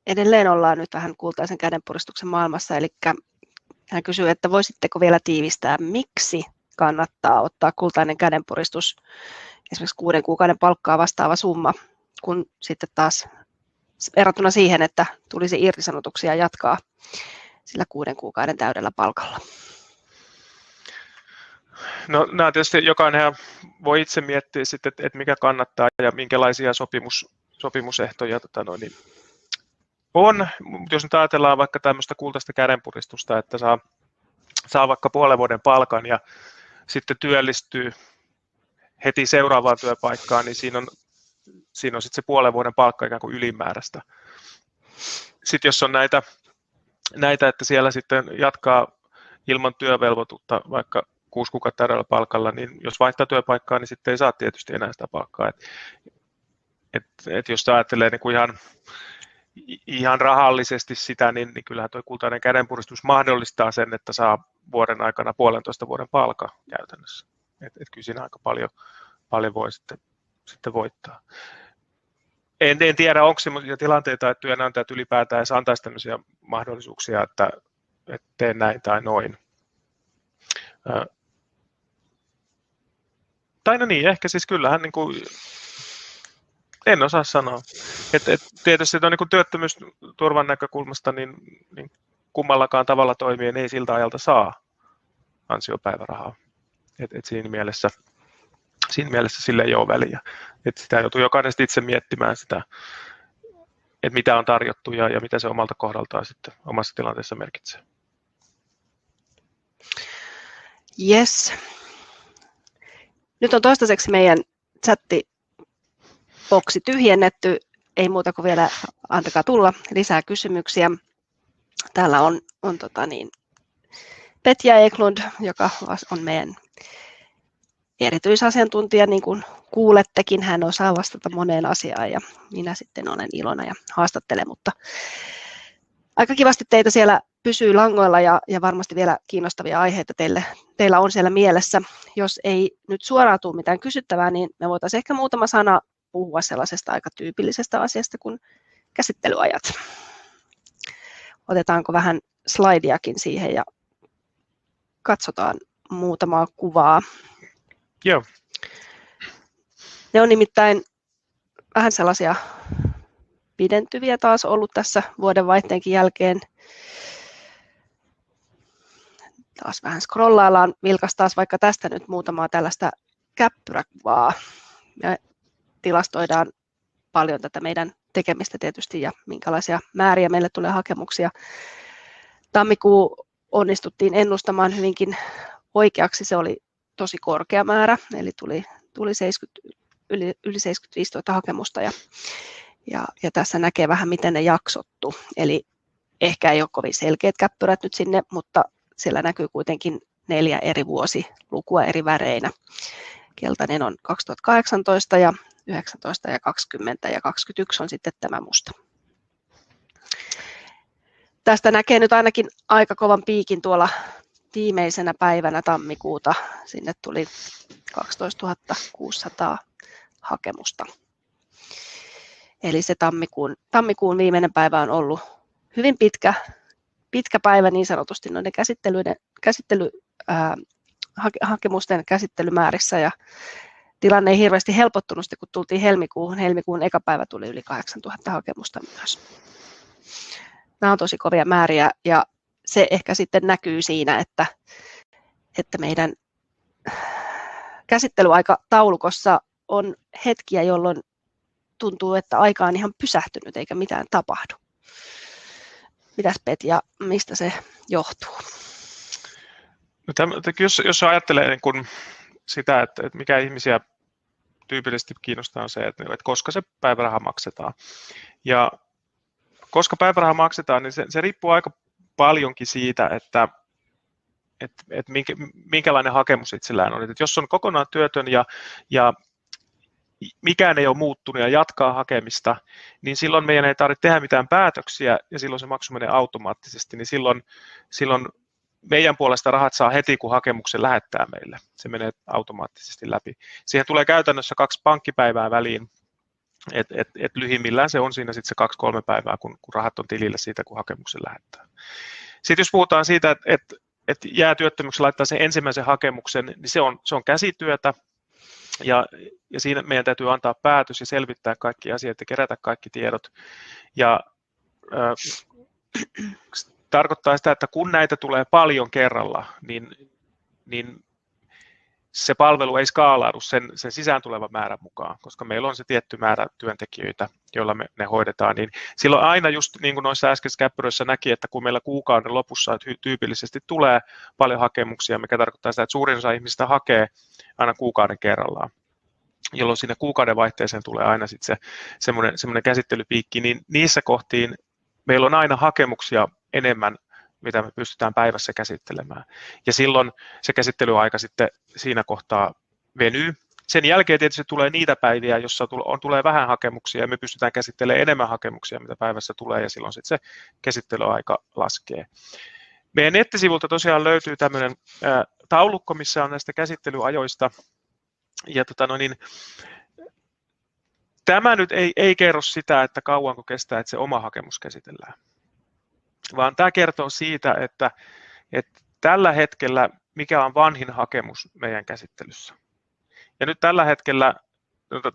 Edelleen ollaan nyt vähän kultaisen kädenpuristuksen maailmassa, eli hän kysyy, että voisitteko vielä tiivistää, miksi kannattaa ottaa kultainen kädenpuristus, esimerkiksi 6 kuukauden palkkaa vastaava summa, kun sitten taas verrattuna siihen, että tulisi irtisanotuksia jatkaa sillä 6 kuukauden täydellä palkalla. No nämä tietysti jokainen voi itse miettiä sitten, että mikä kannattaa ja minkälaisia sopimusehtoja on. Jos nyt ajatellaan vaikka tämmöistä kultaista kädenpuristusta, että saa vaikka puolen vuoden palkan ja sitten työllistyy heti seuraavaan työpaikkaan, niin siinä on sitten se puolen vuoden palkka ikään kuin ylimääräistä. Sitten jos on näitä, että siellä sitten jatkaa ilman työvelvoitetta vaikka 6 kuukautta täydellä palkalla, niin jos vaihtaa työpaikkaa, niin sitten ei saa tietysti enää sitä palkkaa. Et jos ajattelee niin kuin ihan rahallisesti sitä, niin kyllähän tuo kultainen kädenpuristus mahdollistaa sen, että saa vuoden aikana 1,5 vuoden palkan käytännössä. Et kyllä siinä aika paljon voi sitten voittaa. En tiedä, onko sellaisia tilanteita, että työnantajat ylipäätään edes antaisi tämmöisiä mahdollisuuksia, että tee näin tai noin. Tai no niin, ehkä siis kyllähän niin kuin, en osaa sanoa. Tietysti on niin kuin työttömyysturvan näkökulmasta, niin kummallakaan tavalla toimien ei siltä ajalta saa ansiopäivärahaa. Siinä mielessä sille ei ole väliä. Sitä joutuu jokainen itse miettimään sitä, että mitä on tarjottu ja mitä se omalta kohdaltaan sitten omassa tilanteessa merkitsee. Yes. Nyt on toistaiseksi meidän chattiboksi tyhjennetty. Ei muuta kuin vielä antakaa tulla lisää kysymyksiä. Täällä on Petja Eklund, joka on meidän erityisasiantuntija, niin kuin kuulettekin. Hän osaa vastata moneen asiaan ja minä sitten olen Ilona ja haastattelen, mutta aika kivasti teitä siellä pysyy langoilla ja varmasti vielä kiinnostavia aiheita teillä on siellä mielessä. Jos ei nyt suoraan tule mitään kysyttävää, niin me voitaisiin ehkä muutama sana puhua sellaisesta aika tyypillisestä asiasta kuin käsittelyajat. Otetaanko vähän slaidiakin siihen ja katsotaan muutamaa kuvaa. Joo. Ne on nimittäin vähän sellaisia pidentyviä taas ollut tässä vuodenvaihteenkin jälkeen. Taas vähän scrollaillaan, vilkaistaan vaikka tästä nyt muutamaa tällaista käppyräkuvaa. Me tilastoidaan paljon tätä meidän tekemistä tietysti ja minkälaisia määriä meille tulee hakemuksia. Tammikuu onnistuttiin ennustamaan hyvinkin oikeaksi, se oli tosi korkea määrä, eli tuli yli 75 000 hakemusta ja tässä näkee vähän miten ne jaksottu, eli ehkä ei ole kovin selkeät käppyrät nyt sinne, mutta siellä näkyy kuitenkin 4 eri vuosilukua eri väreinä. Keltainen on 2018 ja 19 ja 20 ja 21 on sitten tämä musta. Tästä näkee nyt ainakin aika kovan piikin tuolla viimeisenä päivänä tammikuuta. Sinne tuli 12 600 hakemusta. Eli se tammikuun viimeinen päivä on ollut hyvin pitkä päivä niin sanotusti noiden hakemusten käsittelymäärissä. Ja tilanne ei hirveästi helpottunut, kun tultiin helmikuuhun. Helmikuun eka päivä tuli yli 8000 hakemusta myös. Nämä on tosi kovia määriä ja se ehkä sitten näkyy siinä, että meidän käsittelyaikataulukossa on hetkiä, jolloin tuntuu, että aika on ihan pysähtynyt eikä mitään tapahdu. Mitäs Petja, mistä se johtuu? No jos ajattelee niin kun sitä, että mikä ihmisiä tyypillisesti kiinnostaa on se, että koska se päiväraha maksetaan. Ja koska päiväraha maksetaan, niin se riippuu aika paljonkin siitä, että minkälainen hakemus itsellään on. Että jos on kokonaan työtön ja mikään ei ole muuttunut ja jatkaa hakemista, niin silloin meidän ei tarvitse tehdä mitään päätöksiä ja silloin se maksu menee automaattisesti, niin silloin meidän puolesta rahat saa heti, kun hakemuksen lähettää meille. Se menee automaattisesti läpi. Siihen tulee käytännössä 2 pankkipäivää väliin, et lyhimmillään se on siinä sitten se 2-3 päivää, kun rahat on tilillä siitä, kun hakemuksen lähettää. Sitten jos puhutaan siitä, että jää työttömyksi laittaa sen ensimmäisen hakemuksen, niin se on käsityötä. Ja siinä meidän täytyy antaa päätös ja selvittää kaikki asiat ja kerätä kaikki tiedot. Ja tarkoittaa sitä, että kun näitä tulee paljon kerralla, niin se palvelu ei skaalaudu sen sisään tulevan määrän mukaan, koska meillä on se tietty määrä työntekijöitä, joilla me ne hoidetaan. Niin silloin aina just niin kuin noissa äskeisissä käppyröissä näki, että kun meillä kuukauden lopussa tyypillisesti tulee paljon hakemuksia, mikä tarkoittaa sitä, että suurin osa ihmistä hakee aina kuukauden kerrallaan, jolloin sinne kuukauden vaihteeseen tulee aina sitten semmoinen käsittelypiikki, niin niissä kohtiin meillä on aina hakemuksia enemmän, mitä me pystytään päivässä käsittelemään. Ja silloin se käsittelyaika sitten siinä kohtaa venyy, Sen jälkeen tietysti tulee niitä päiviä, jossa tulee vähän hakemuksia ja me pystytään käsittelemään enemmän hakemuksia, mitä päivässä tulee, ja silloin sitten se käsittelyaika laskee. Meidän nettisivulta tosiaan löytyy tämmöinen taulukko, missä on näistä käsittelyajoista, ja tämä nyt ei kerro sitä, että kauanko kestää, että se oma hakemus käsitellään, vaan tämä kertoo siitä, että tällä hetkellä mikä on vanhin hakemus meidän käsittelyssä. Ja nyt tällä hetkellä,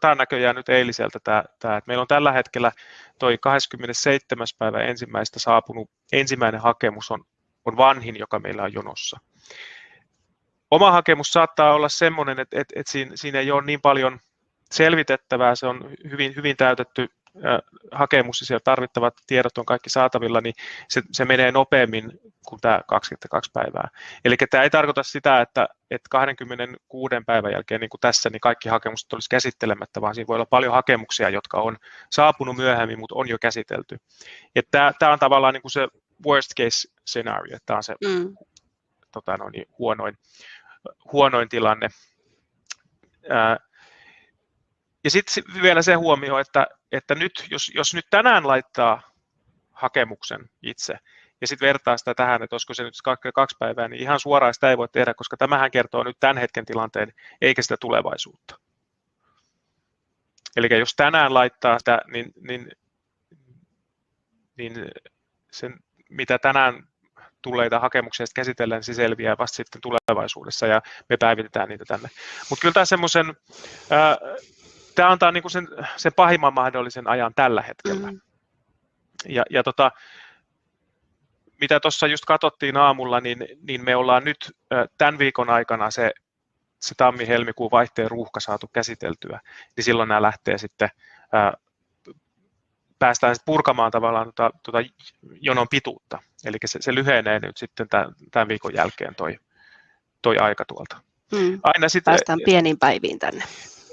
tämä on näköjään nyt eiliseltä, että meillä on tällä hetkellä toi 27. päivä ensimmäistä saapunut ensimmäinen hakemus on vanhin, joka meillä on jonossa. Oma hakemus saattaa olla semmoinen, että siinä ei ole niin paljon selvitettävää, se on hyvin täytetty hakemus ja siellä tarvittavat tiedot on kaikki saatavilla, niin se menee nopeammin kuin tämä 22 päivää. Eli tämä ei tarkoita sitä, että 26 päivän jälkeen, niin kuin tässä, niin kaikki hakemukset olisi käsittelemättä, vaan siinä voi olla paljon hakemuksia, jotka on saapunut myöhemmin, mutta on jo käsitelty. Tämä on tavallaan niin kuin se worst case scenario, tämä on se huonoin tilanne. Ja sitten vielä se huomio, että nyt, jos nyt tänään laittaa hakemuksen itse ja sitten vertaa sitä tähän, että olisiko se nyt 2 päivää, niin ihan suoraan sitä ei voi tehdä, koska tämähän kertoo nyt tämän hetken tilanteen, eikä sitä tulevaisuutta. Eli jos tänään laittaa sitä, niin sen, mitä tänään tulleita hakemuksia käsitellään, se selviää vasta sitten tulevaisuudessa ja me päivitetään niitä tänne. Mutta kyllä tämä semmoisen... Tämä antaa niin kuin sen pahimman mahdollisen ajan tällä hetkellä. Mitä tuossa just katsottiin aamulla, niin me ollaan nyt tämän viikon aikana se tammi-helmikuun vaihteen ruuhka saatu käsiteltyä, niin silloin nämä lähtee sitten, päästään sitten purkamaan tavallaan jonon pituutta. Eli se lyhenee nyt sitten tämän viikon jälkeen toi aika tuolta. Aina päästään pieniin päiviin tänne.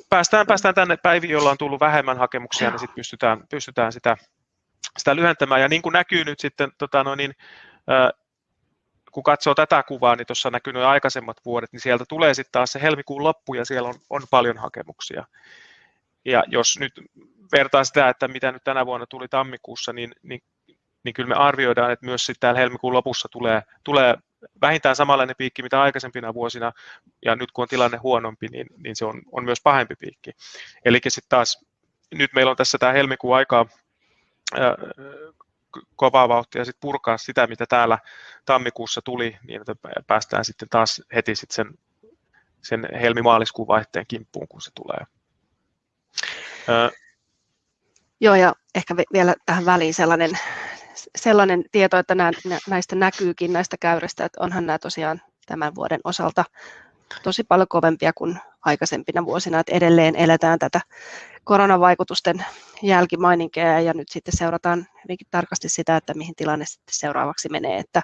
Päästään tänne päiviin, jolla on tullut vähemmän hakemuksia, niin sitten pystytään sitä lyhentämään. Ja niin kuin näkyy nyt sitten, kun katsoo tätä kuvaa, niin tuossa näkyy nuo aikaisemmat vuodet, niin sieltä tulee sitten taas se helmikuun loppu ja siellä on paljon hakemuksia. Ja jos nyt vertaa sitä, että mitä nyt tänä vuonna tuli tammikuussa, niin kyllä me arvioidaan, että myös sitten täällä helmikuun lopussa tulee vähintään samanlainen piikki, mitä aikaisempina vuosina, ja nyt kun on tilanne huonompi, niin se on myös pahempi piikki. Eli sitten taas, nyt meillä on tässä tämä helmikuun aikaa kovaa vauhtia sitten purkaa sitä, mitä täällä tammikuussa tuli, niin että päästään sitten taas heti sitten sen helmi-maaliskuun vaihteen kimppuun, kun se tulee. Joo, ja ehkä vielä tähän väliin sellainen tieto, että näistä näkyykin näistä käyristä, että onhan nämä tosiaan tämän vuoden osalta tosi paljon kovempia kuin aikaisempina vuosina, että edelleen eletään tätä koronavaikutusten jälkimaininkeja ja nyt sitten seurataan hyvinkin tarkasti sitä, että mihin tilanne sitten seuraavaksi menee, että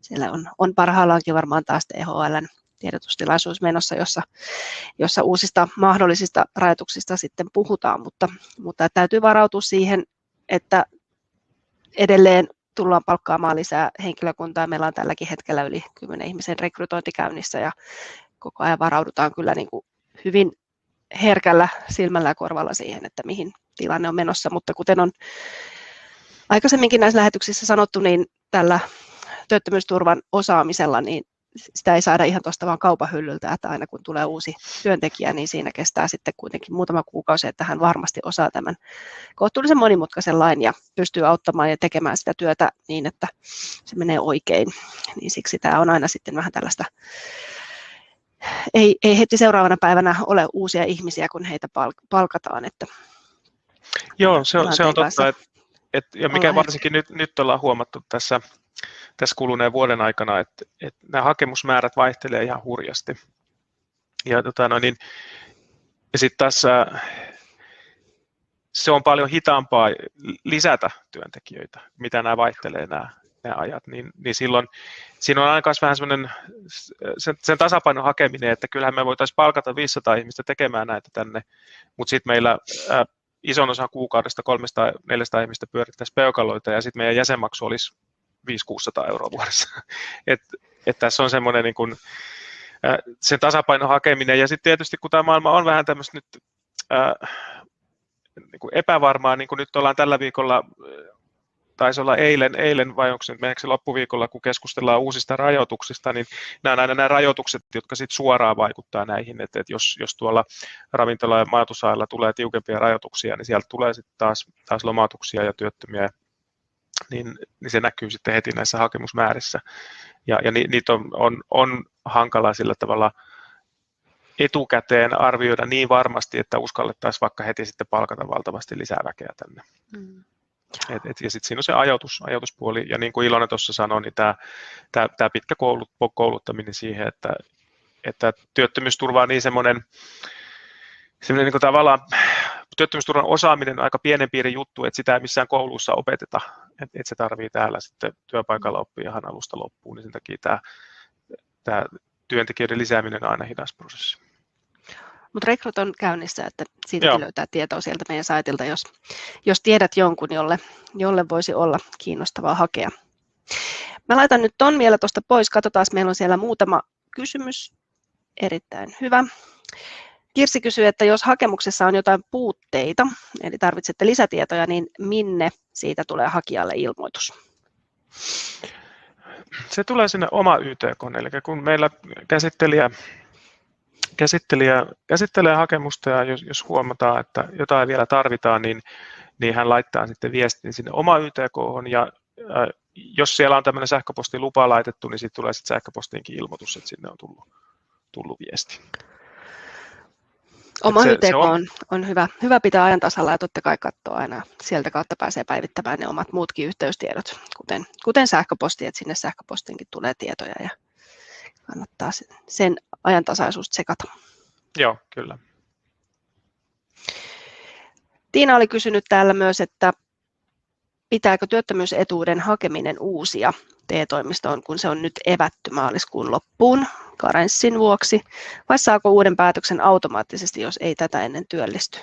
siellä on parhaillaankin varmaan taas THL:n tiedotustilaisuus menossa, jossa uusista mahdollisista rajoituksista sitten puhutaan, mutta täytyy varautua siihen, että edelleen tullaan palkkaamaan lisää henkilökuntaa. Meillä on tälläkin hetkellä yli 10 ihmisen rekrytointi käynnissä ja koko ajan varaudutaan kyllä niin kuin hyvin herkällä silmällä ja korvalla siihen, että mihin tilanne on menossa. Mutta kuten on aikaisemminkin näissä lähetyksissä sanottu, niin tällä työttömyysturvan osaamisella niin sitä ei saada ihan tuosta vaan kaupan hyllyltä, että aina kun tulee uusi työntekijä, niin siinä kestää sitten kuitenkin muutama kuukausi, että hän varmasti osaa tämän kohtuullisen monimutkaisen lain ja pystyy auttamaan ja tekemään sitä työtä niin, että se menee oikein. Niin siksi tämä on aina sitten vähän tällaista, ei heti seuraavana päivänä ole uusia ihmisiä, kun heitä palkataan. Että joo, se on totta, ja mikä varsinkin nyt ollaan huomattu tässä kuluneen vuoden aikana, että nämä hakemusmäärät vaihtelee ihan hurjasti. Ja sitten taas se on paljon hitaampaa lisätä työntekijöitä, mitä nämä vaihtelee nämä ajat, niin silloin siinä on aina vähän semmoinen sen tasapainon hakeminen, että kyllähän me voitaisiin palkata 500 ihmistä tekemään näitä tänne, mutta sitten meillä ison osan kuukaudesta 300-400 ihmistä pyörittäisi peukaloita ja sitten meidän jäsenmaksu olisi 500-600 € vuodessa. Et tässä on semmoinen niin kuin, sen tasapainon hakeminen. Ja sitten tietysti, kun tämä maailma on vähän tämmöistä nyt niin kuin epävarmaa, niin kuin nyt ollaan tällä viikolla, taisi olla eilen vai onko se nyt meneekö se loppuviikolla, kun keskustellaan uusista rajoituksista, niin nämä on aina nämä rajoitukset, jotka sitten suoraan vaikuttaa näihin, että jos tuolla ravintola- ja majoitusalalla tulee tiukempia rajoituksia, niin sieltä tulee sitten taas lomautuksia ja työttömiä, niin se näkyy sitten heti näissä hakemusmäärissä. Ja niitä on hankala sillä tavalla etukäteen arvioida niin varmasti, että uskallettaisiin vaikka heti sitten palkata valtavasti lisää väkeä tänne. Ja sitten siinä on se ajatuspuoli, ja niin kuin Ilona tuossa sanoi, niin tämä pitkä kouluttaminen siihen, että työttömyysturva on niin semmoinen niin kuin tavallaan työttömyysturvan osaaminen on aika pienen piirin juttu, että sitä ei missään koulussa opeteta, että se tarvitsee täällä sitten työpaikalla oppia ihan alusta loppuun, niin sen takia tämä työntekijöiden lisääminen on aina hidas prosessi. Mutta Rekryt on käynnissä, että siitäkin löytää tietoa sieltä meidän saitilta, jos tiedät jonkun, jolle voisi olla kiinnostavaa hakea. Mä laitan nyt ton vielä tuosta pois, katsotaan, meillä on siellä muutama kysymys. Erittäin hyvä. Kirsi kysyy, että jos hakemuksessa on jotain puutteita, eli tarvitsette lisätietoja, niin minne siitä tulee hakijalle ilmoitus? Se tulee sinne oma YT:koon, eli kun meillä käsittelijä käsittelee hakemusta ja jos huomataan, että jotain vielä tarvitaan, niin hän laittaa sitten viestin sinne oma YT:koon ja jos siellä on tämmöinen sähköpostilupa laitettu, niin siitä tulee sitten sähköpostiinkin ilmoitus, että sinne on tullut viesti. Oma YTK on hyvä pitää ajan tasalla ja totta kai katsoa aina. Sieltä kautta pääsee päivittämään ne omat muutkin yhteystiedot, kuten sähköposti, että sinne sähköpostinkin tulee tietoja ja kannattaa sen ajantasaisuus tsekata. Joo, kyllä. Tiina oli kysynyt täällä myös, että pitääkö työttömyysetuuden hakeminen uusia TE-toimistoon, kun se on nyt evätty maaliskuun loppuun karenssin vuoksi, vai saako uuden päätöksen automaattisesti, jos ei tätä ennen työllisty?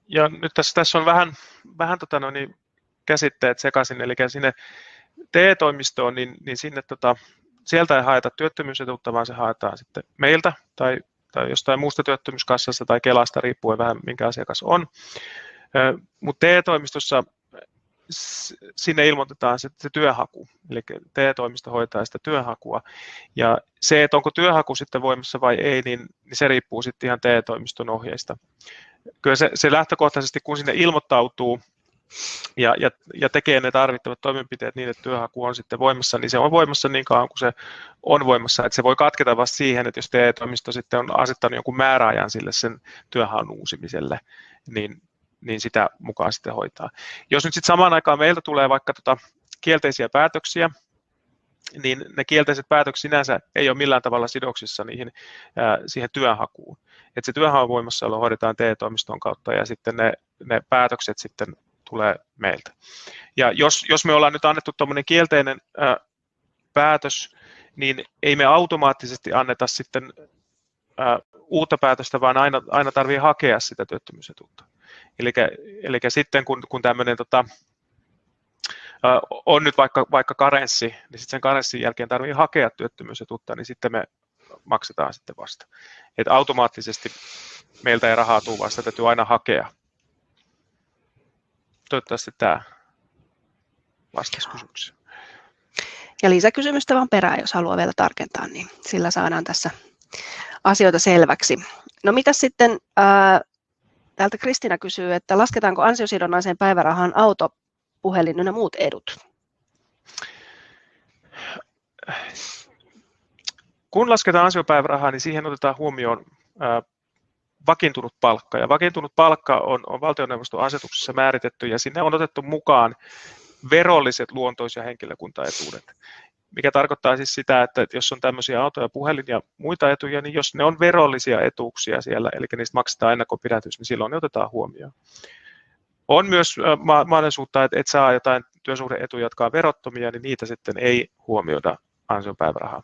Ja nyt tässä on vähän käsitteet sekaisin, eli sinne TE-toimistoon, niin sinne sieltä ei haeta työttömyysetuutta, vaan se haetaan sitten meiltä tai jostain muusta työttömyyskassasta tai Kelasta, riippuen vähän minkä asiakas on. Mutta TE-toimistossa sinne ilmoitetaan se työhaku, eli TE-toimisto hoitaa sitä työhakua. Ja se, että onko työhaku sitten voimassa vai ei, niin se riippuu sitten ihan TE-toimiston ohjeista. Kyllä se lähtökohtaisesti, kun sinne ilmoittautuu ja tekee ne tarvittavat toimenpiteet niin, että työhaku on sitten voimassa, niin se on voimassa niin kauan kuin se on voimassa. Että se voi katketa vasta siihen, että jos TE-toimisto sitten on asettanut jonkun määräajan sille sen työhaun uusimiselle, niin sitä mukaan sitten hoitaa. Jos nyt sitten samaan aikaan meiltä tulee vaikka kielteisiä päätöksiä, niin ne kielteiset päätökset sinänsä ei ole millään tavalla sidoksissa siihen työnhakuun. Että se työnhaun voimassaolo hoidetaan TE-toimiston kautta ja sitten ne päätökset sitten tulee meiltä. Ja jos me ollaan nyt annettu tuommoinen kielteinen päätös, niin ei me automaattisesti anneta sitten uutta päätöstä, vaan aina tarvitsee hakea sitä työttömyysetuutta. Eli sitten kun tämmöinen on nyt vaikka karenssi, niin sitten sen karenssin jälkeen tarvitsee hakea työttömyysetuutta, niin sitten me maksetaan sitten vasta. Että automaattisesti meiltä ei rahaa tule, vaan sitä täytyy aina hakea. Toivottavasti tämä vastasi kysymykseen. Ja lisäkysymystä vaan perään, jos haluaa vielä tarkentaa, niin sillä saadaan tässä asioita selväksi. No mitä sitten, täältä Kristiina kysyy, että lasketaanko ansiosidonnaiseen päivärahaan auto, puhelin ja muut edut? Kun lasketaan ansiopäivärahaa, niin siihen otetaan huomioon vakiintunut palkka. Ja vakiintunut palkka on valtioneuvoston asetuksessa määritetty ja sinne on otettu mukaan verolliset luontois- ja henkilökuntaetuudet. Mikä tarkoittaa siis sitä, että jos on tämmöisiä autoja, puhelin ja muita etuja, niin jos ne on verollisia etuuksia siellä, eli niistä maksetaan ennakkopidätys, niin silloin ne otetaan huomioon. On myös mahdollisuutta, että saa jotain työsuhde-etuja, jotka on verottomia, niin niitä sitten ei huomioida ansiopäivärahan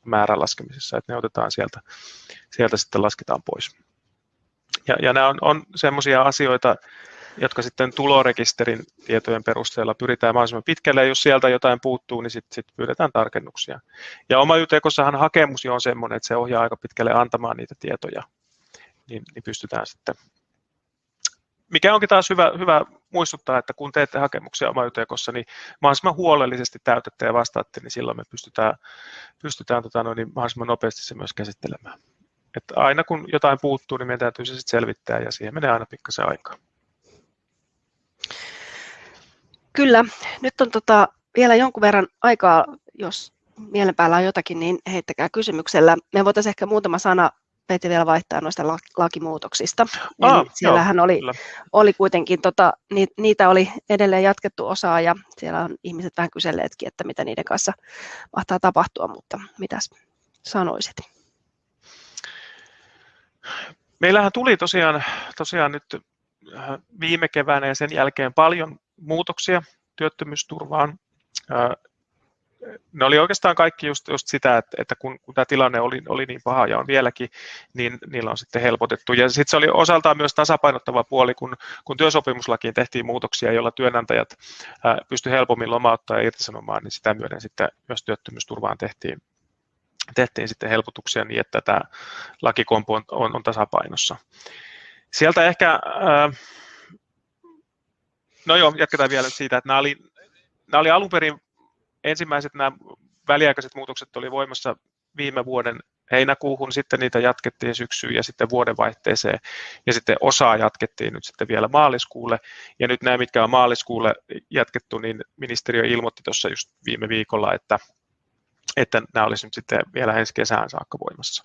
määrän laskemisessa, että ne otetaan sieltä sitten lasketaan pois. Ja nämä on semmoisia asioita, jotka sitten tulorekisterin tietojen perusteella pyritään mahdollisimman pitkälle, ja jos sieltä jotain puuttuu, niin sitten pyydetään tarkennuksia. Ja OmaJutekossahan hakemus jo on sellainen, että se ohjaa aika pitkälle antamaan niitä tietoja, niin pystytään sitten. Mikä onkin taas hyvä muistuttaa, että kun teette hakemuksia OmaJutekossa, niin mahdollisimman huolellisesti täytätte ja vastaatte, niin silloin me pystytään mahdollisimman nopeasti se myös käsittelemään. Että aina kun jotain puuttuu, niin meidän täytyy se sitten selvittää, ja siihen menee aina pikkasen aikaa. Kyllä, nyt on vielä jonkun verran aikaa, jos mielen päällä on jotakin, niin heittäkää kysymyksellä. Me voitaisiin ehkä muutama sana Peti vielä vaihtaa noista lakimuutoksista. Siellähän oli kuitenkin, niitä oli edelleen jatkettu osaa ja siellä on ihmiset vähän kyselleetkin, että mitä niiden kanssa mahtaa tapahtua, mutta mitäs sanoisit? Meillähän tuli tosiaan nyt viime keväänä ja sen jälkeen paljon muutoksia työttömyysturvaan. Ne oli oikeastaan kaikki just sitä, että kun tämä tilanne oli niin paha ja on vieläkin, niin niillä on sitten helpotettu. Ja sitten se oli osaltaan myös tasapainottava puoli, kun työsopimuslakiin tehtiin muutoksia, joilla työnantajat pystyivät helpommin lomauttaa ja irtisanomaan, niin sitä myöden sitten myös työttömyysturvaan tehtiin sitten helpotuksia niin, että tämä lakikompo on tasapainossa. Sieltä ehkä, jatketaan vielä siitä, että nämä oli alun perin ensimmäiset nämä väliaikaiset muutokset oli voimassa viime vuoden heinäkuuhun, sitten niitä jatkettiin syksyyn ja sitten vuodenvaihteeseen ja sitten osaa jatkettiin nyt sitten vielä maaliskuulle ja nyt nämä, mitkä on maaliskuulle jatkettu, niin ministeriö ilmoitti tuossa just viime viikolla, että nämä olisi nyt sitten vielä ensi kesään saakka voimassa.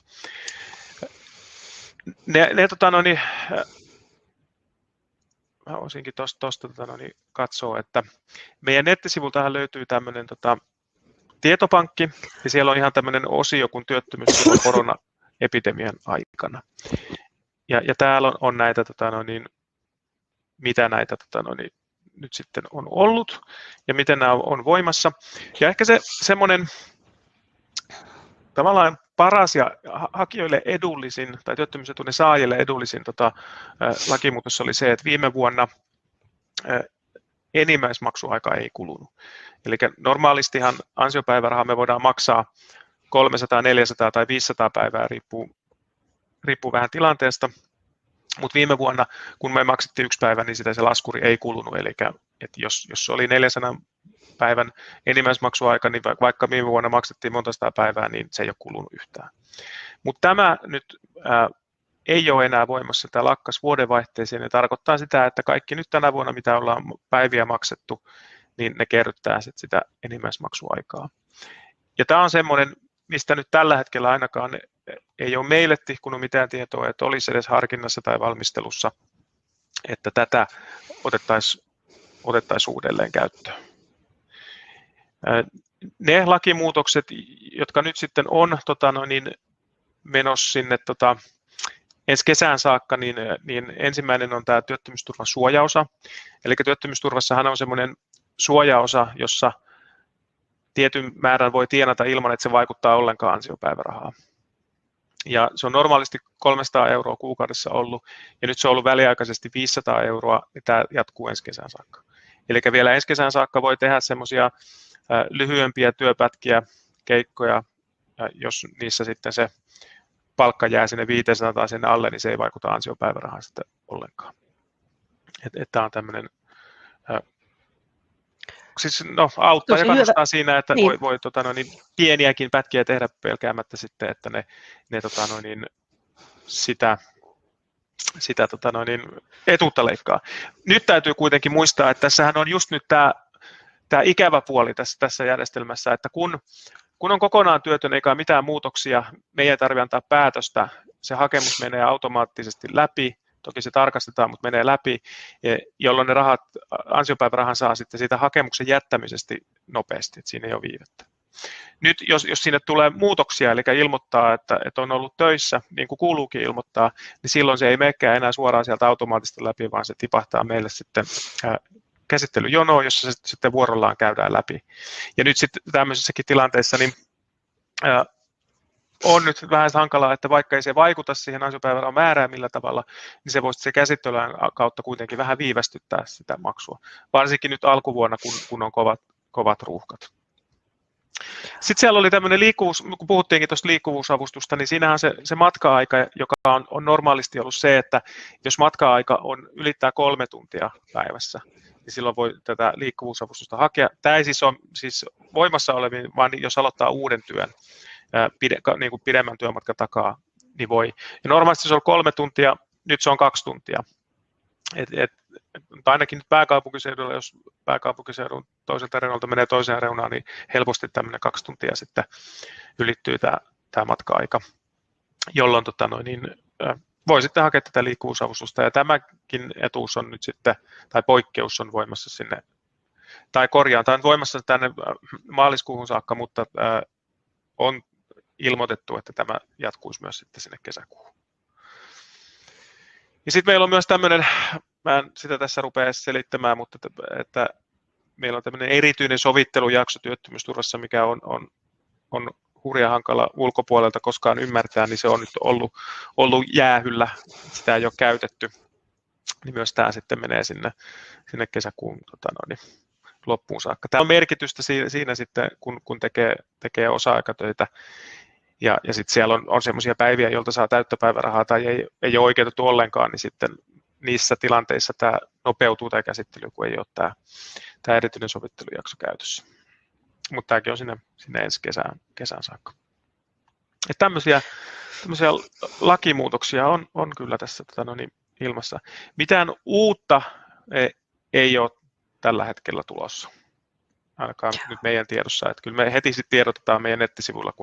Mä voisinkin tuosta katsoa, että meidän nettisivultahan löytyy tämmöinen tietopankki, ja siellä on ihan tämmöinen osio kuin työttömyysturva koronaepidemian aikana. Ja täällä on näitä, mitä näitä nyt sitten on ollut, ja miten nämä on voimassa. Ja ehkä se semmoinen tavallaan paras ja hakijoille edullisin tai työttömyysetuuden saajille edullisin lakimuutos oli se, että viime vuonna enimmäismaksuaika ei kulunut. Eli normaalistihan ansiopäivärahaa me voidaan maksaa 300, 400 tai 500 päivää, riippuu vähän tilanteesta. Mutta viime vuonna, kun me maksettiin 1 päivä, niin se laskuri ei kulunut. Eli että jos oli 400 päivän enimmäismaksuaika, niin vaikka viime vuonna maksettiin monta sataa päivää, niin se ei ole kulunut yhtään. Mutta tämä nyt ei ole enää voimassa, tämä lakkas vuodenvaihteeseen, ja tarkoittaa sitä, että kaikki nyt tänä vuonna, mitä ollaan päiviä maksettu, niin ne kerryttää sitä enimmäismaksuaikaa. Ja tämä on semmoinen, mistä nyt tällä hetkellä ainakaan ei ole meille tihkunut mitään tietoa, että olisi edes harkinnassa tai valmistelussa, että tätä otettaisiin uudelleen käyttöön. Ne lakimuutokset, jotka nyt sitten on menossa sinne ensi kesään saakka, niin ensimmäinen on tämä työttömyysturvan suojaosa. Eli työttömyysturvassahan on semmoinen suojaosa, jossa tietyn määrän voi tienata ilman, että se vaikuttaa ollenkaan ansiopäivärahaan. Ja se on normaalisti 300 € kuukaudessa ollut, ja nyt se on ollut väliaikaisesti 500 €, ja tämä jatkuu ensi kesään saakka. Eli vielä ensi kesään saakka voi tehdä semmoisia lyhyempiä työpätkiä, keikkoja, ja jos niissä sitten se palkka jää sinne 500 tai sinne alle, niin se ei vaikuta ansiopäivärahaan sitten ollenkaan. Tämä on tämmöinen, auttaa ja kannustaa siinä, että niin. voi pieniäkin pätkiä tehdä pelkäämättä sitten, että ne sitä etuutta leikkaa. Nyt täytyy kuitenkin muistaa, että tässähän on just nyt tämä ikävä puoli tässä järjestelmässä, että kun on kokonaan työtön eikä mitään muutoksia, meidän ei tarvitse antaa päätöstä, se hakemus menee automaattisesti läpi, toki se tarkastetaan, mutta menee läpi, jolloin ne rahat, ansiopäivärahan saa sitten siitä hakemuksen jättämisestä nopeasti, että siinä ei ole viivettä. Nyt jos sinne tulee muutoksia, eli ilmoittaa, että on ollut töissä, niin kuin kuuluukin ilmoittaa, niin silloin se ei menekään enää suoraan sieltä automaattisesti läpi, vaan se tipahtaa meille sitten käsittelyjonoon, jossa se sitten vuorollaan käydään läpi. Ja nyt sitten tämmöisessäkin tilanteessa, niin on nyt vähän hankalaa, että vaikka ei se vaikuta siihen ansiopäivärahan määrään millä tavalla, niin se voisi se käsittelyjen kautta kuitenkin vähän viivästyttää sitä maksua, varsinkin nyt alkuvuonna, kun on kovat ruuhkat. Sitten siellä oli tämmöinen liikkuvuus, kun puhuttiinkin tuosta liikkuvuusavustusta, niin siinähän se matka-aika, joka on normaalisti ollut se, että jos matka-aika ylittää 3 tuntia päivässä, niin silloin voi tätä liikkuvuusavustusta hakea. Tämä ei siis ole siis voimassa olevin, vaan jos aloittaa uuden työn, niin kuin pidemmän työmatkan takaa, niin voi. Ja normaalisti se on 3 tuntia, nyt se on 2 tuntia. Ainakin nyt pääkaupunkiseudulla, jos pääkaupunkiseudun toiselta reunalta menee toiseen reunaan, niin helposti tämmöinen 2 tuntia sitten ylittyy tämä matka-aika, jolloin voi sitten hakea tätä liikkuvuusavustusta. Ja tämäkin etuus on nyt sitten, tai poikkeus on voimassa sinne, tai korjaan, tämä on voimassa tänne maaliskuuhun saakka, mutta on ilmoitettu, että tämä jatkuisi myös sitten sinne kesäkuuhun. Ja sitten meillä on myös tämmöinen, mä en sitä tässä rupea selittämään, mutta että meillä on tämmöinen erityinen sovittelujakso työttömyysturvassa, mikä on hurja hankala ulkopuolelta koskaan ymmärtää, niin se on nyt ollut jäähyllä, sitä ei ole käytetty, niin myös tämä sitten menee sinne kesäkuun loppuun saakka. Tämä on merkitystä siinä sitten, kun tekee osa-aikatöitä, ja sitten siellä on sellaisia päiviä, joilta saa täyttöpäivärahaa tai ei ole oikeutettu ollenkaan, niin sitten niissä tilanteissa tämä nopeutuu tämä käsittely, kun ei ole tämä erityinen sovittelujakso käytössä. Mutta tämäkin on sinne ensi kesään saakka. Et tämmöisiä lakimuutoksia on kyllä tässä ilmassa. Mitään uutta ei ole tällä hetkellä tulossa, ainakaan nyt meidän tiedossa. Että kyllä me heti sitten tiedotetaan meidän nettisivuilla,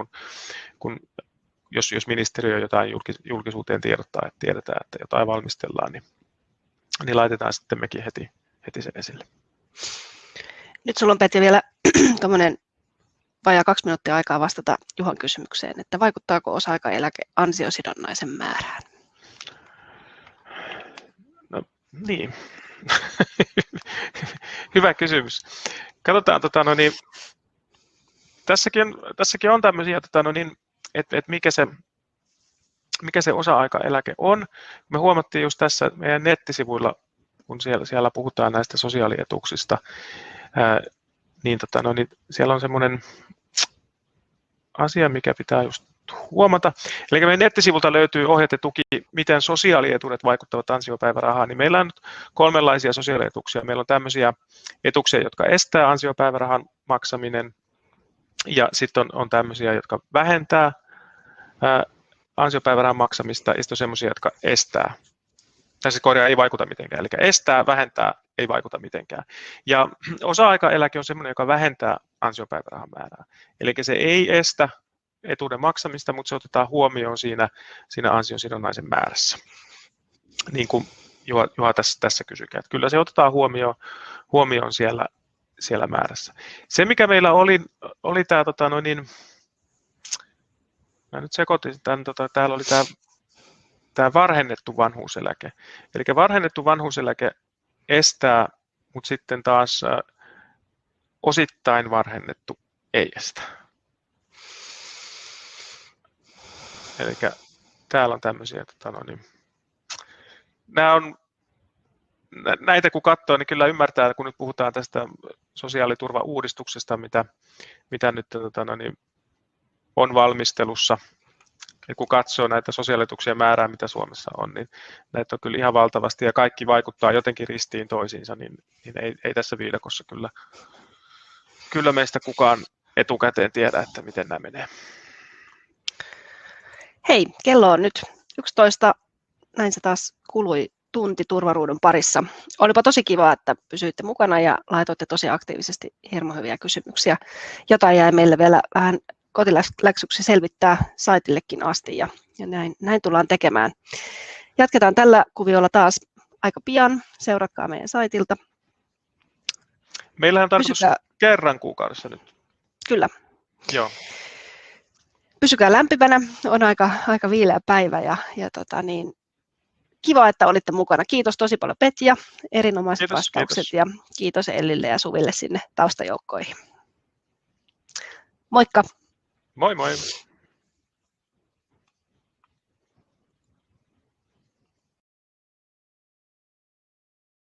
jos ministeriö jotain julkisuuteen tiedottaa, että tiedetään, että jotain valmistellaan, niin laitetaan sitten mekin heti sen esille. Nyt sulla on, Petja, vielä tuommoinen vajaa 2 minuuttia aikaa vastata Juhan kysymykseen, että vaikuttaako osa-aikaeläke ansiosidonnaisen määrään? No niin, hyvä kysymys. Katsotaan, tässäkin on tämmöisiä, että mikä se osa-aikaeläke on. Me huomattiin just tässä meidän nettisivuilla, kun siellä puhutaan näistä sosiaalietuuksista, niin siellä on semmoinen asia, mikä pitää just huomata. Eli meidän nettisivulta löytyy ohjeet ja tuki, miten sosiaalietuudet vaikuttavat ansiopäivärahaan. Niin meillä on nyt 3 sosiaalietuuksia. Meillä on tämmöisiä etuuksia, jotka estää ansiopäivärahan maksaminen, ja sitten on tämmöisiä, jotka vähentää ansiopäivärahan maksamista, ja sitten on semmoisia, jotka estää. Tässä korjaa ei vaikuta mitenkään, eli estää, vähentää, ei vaikuta mitenkään. Ja osa-aikaeläke on semmoinen, joka vähentää ansiopäivärahan määrää. Eli se ei estä etuuden maksamista, mutta se otetaan huomioon siinä ansiosidonnaisen määrässä. Niin kuin Juha tässä kysykään. Kyllä se otetaan huomioon siellä määrässä. Se, mikä meillä oli tämä, mä nyt sekoitin tämän, täällä oli tämä varhennettu vanhuuseläke. Eli varhennettu vanhuuseläke estää, mutta sitten taas osittain varhennettu ei estä. Eli täällä on tämmöisiä, näitä kun katsoo, niin kyllä ymmärtää, kun nyt puhutaan tästä sosiaaliturvauudistuksesta, mitä nyt on valmistelussa. Ja kun katsoo näitä sosiaalietuuksien määrää, mitä Suomessa on, niin näitä on kyllä ihan valtavasti ja kaikki vaikuttaa jotenkin ristiin toisiinsa, niin ei tässä viidakossa kyllä meistä kukaan etukäteen tiedä, että miten nämä menee. Hei, kello on nyt 11. Näin se taas kului tunti Turvaruudun parissa. Olipa tosi kiva, että pysyitte mukana ja laitoitte tosi aktiivisesti hirmu hyviä kysymyksiä. Jotain jäi meille vielä vähän kotiläksyksi selvittää saitillekin asti ja näin tullaan tekemään. Jatketaan tällä kuviolla taas aika pian. Seuratkaa meidän saitilta. Meillähän on tarkoitus kerran kuukaudessa nyt. Kyllä. Joo. Pysykää lämpimänä, on aika viileä päivä ja kiva, että olitte mukana. Kiitos tosi paljon, Petja, erinomaiset vastaukset. Kiitos. Ja kiitos Ellille ja Suville sinne taustajoukkoihin. Moikka! Moi moi!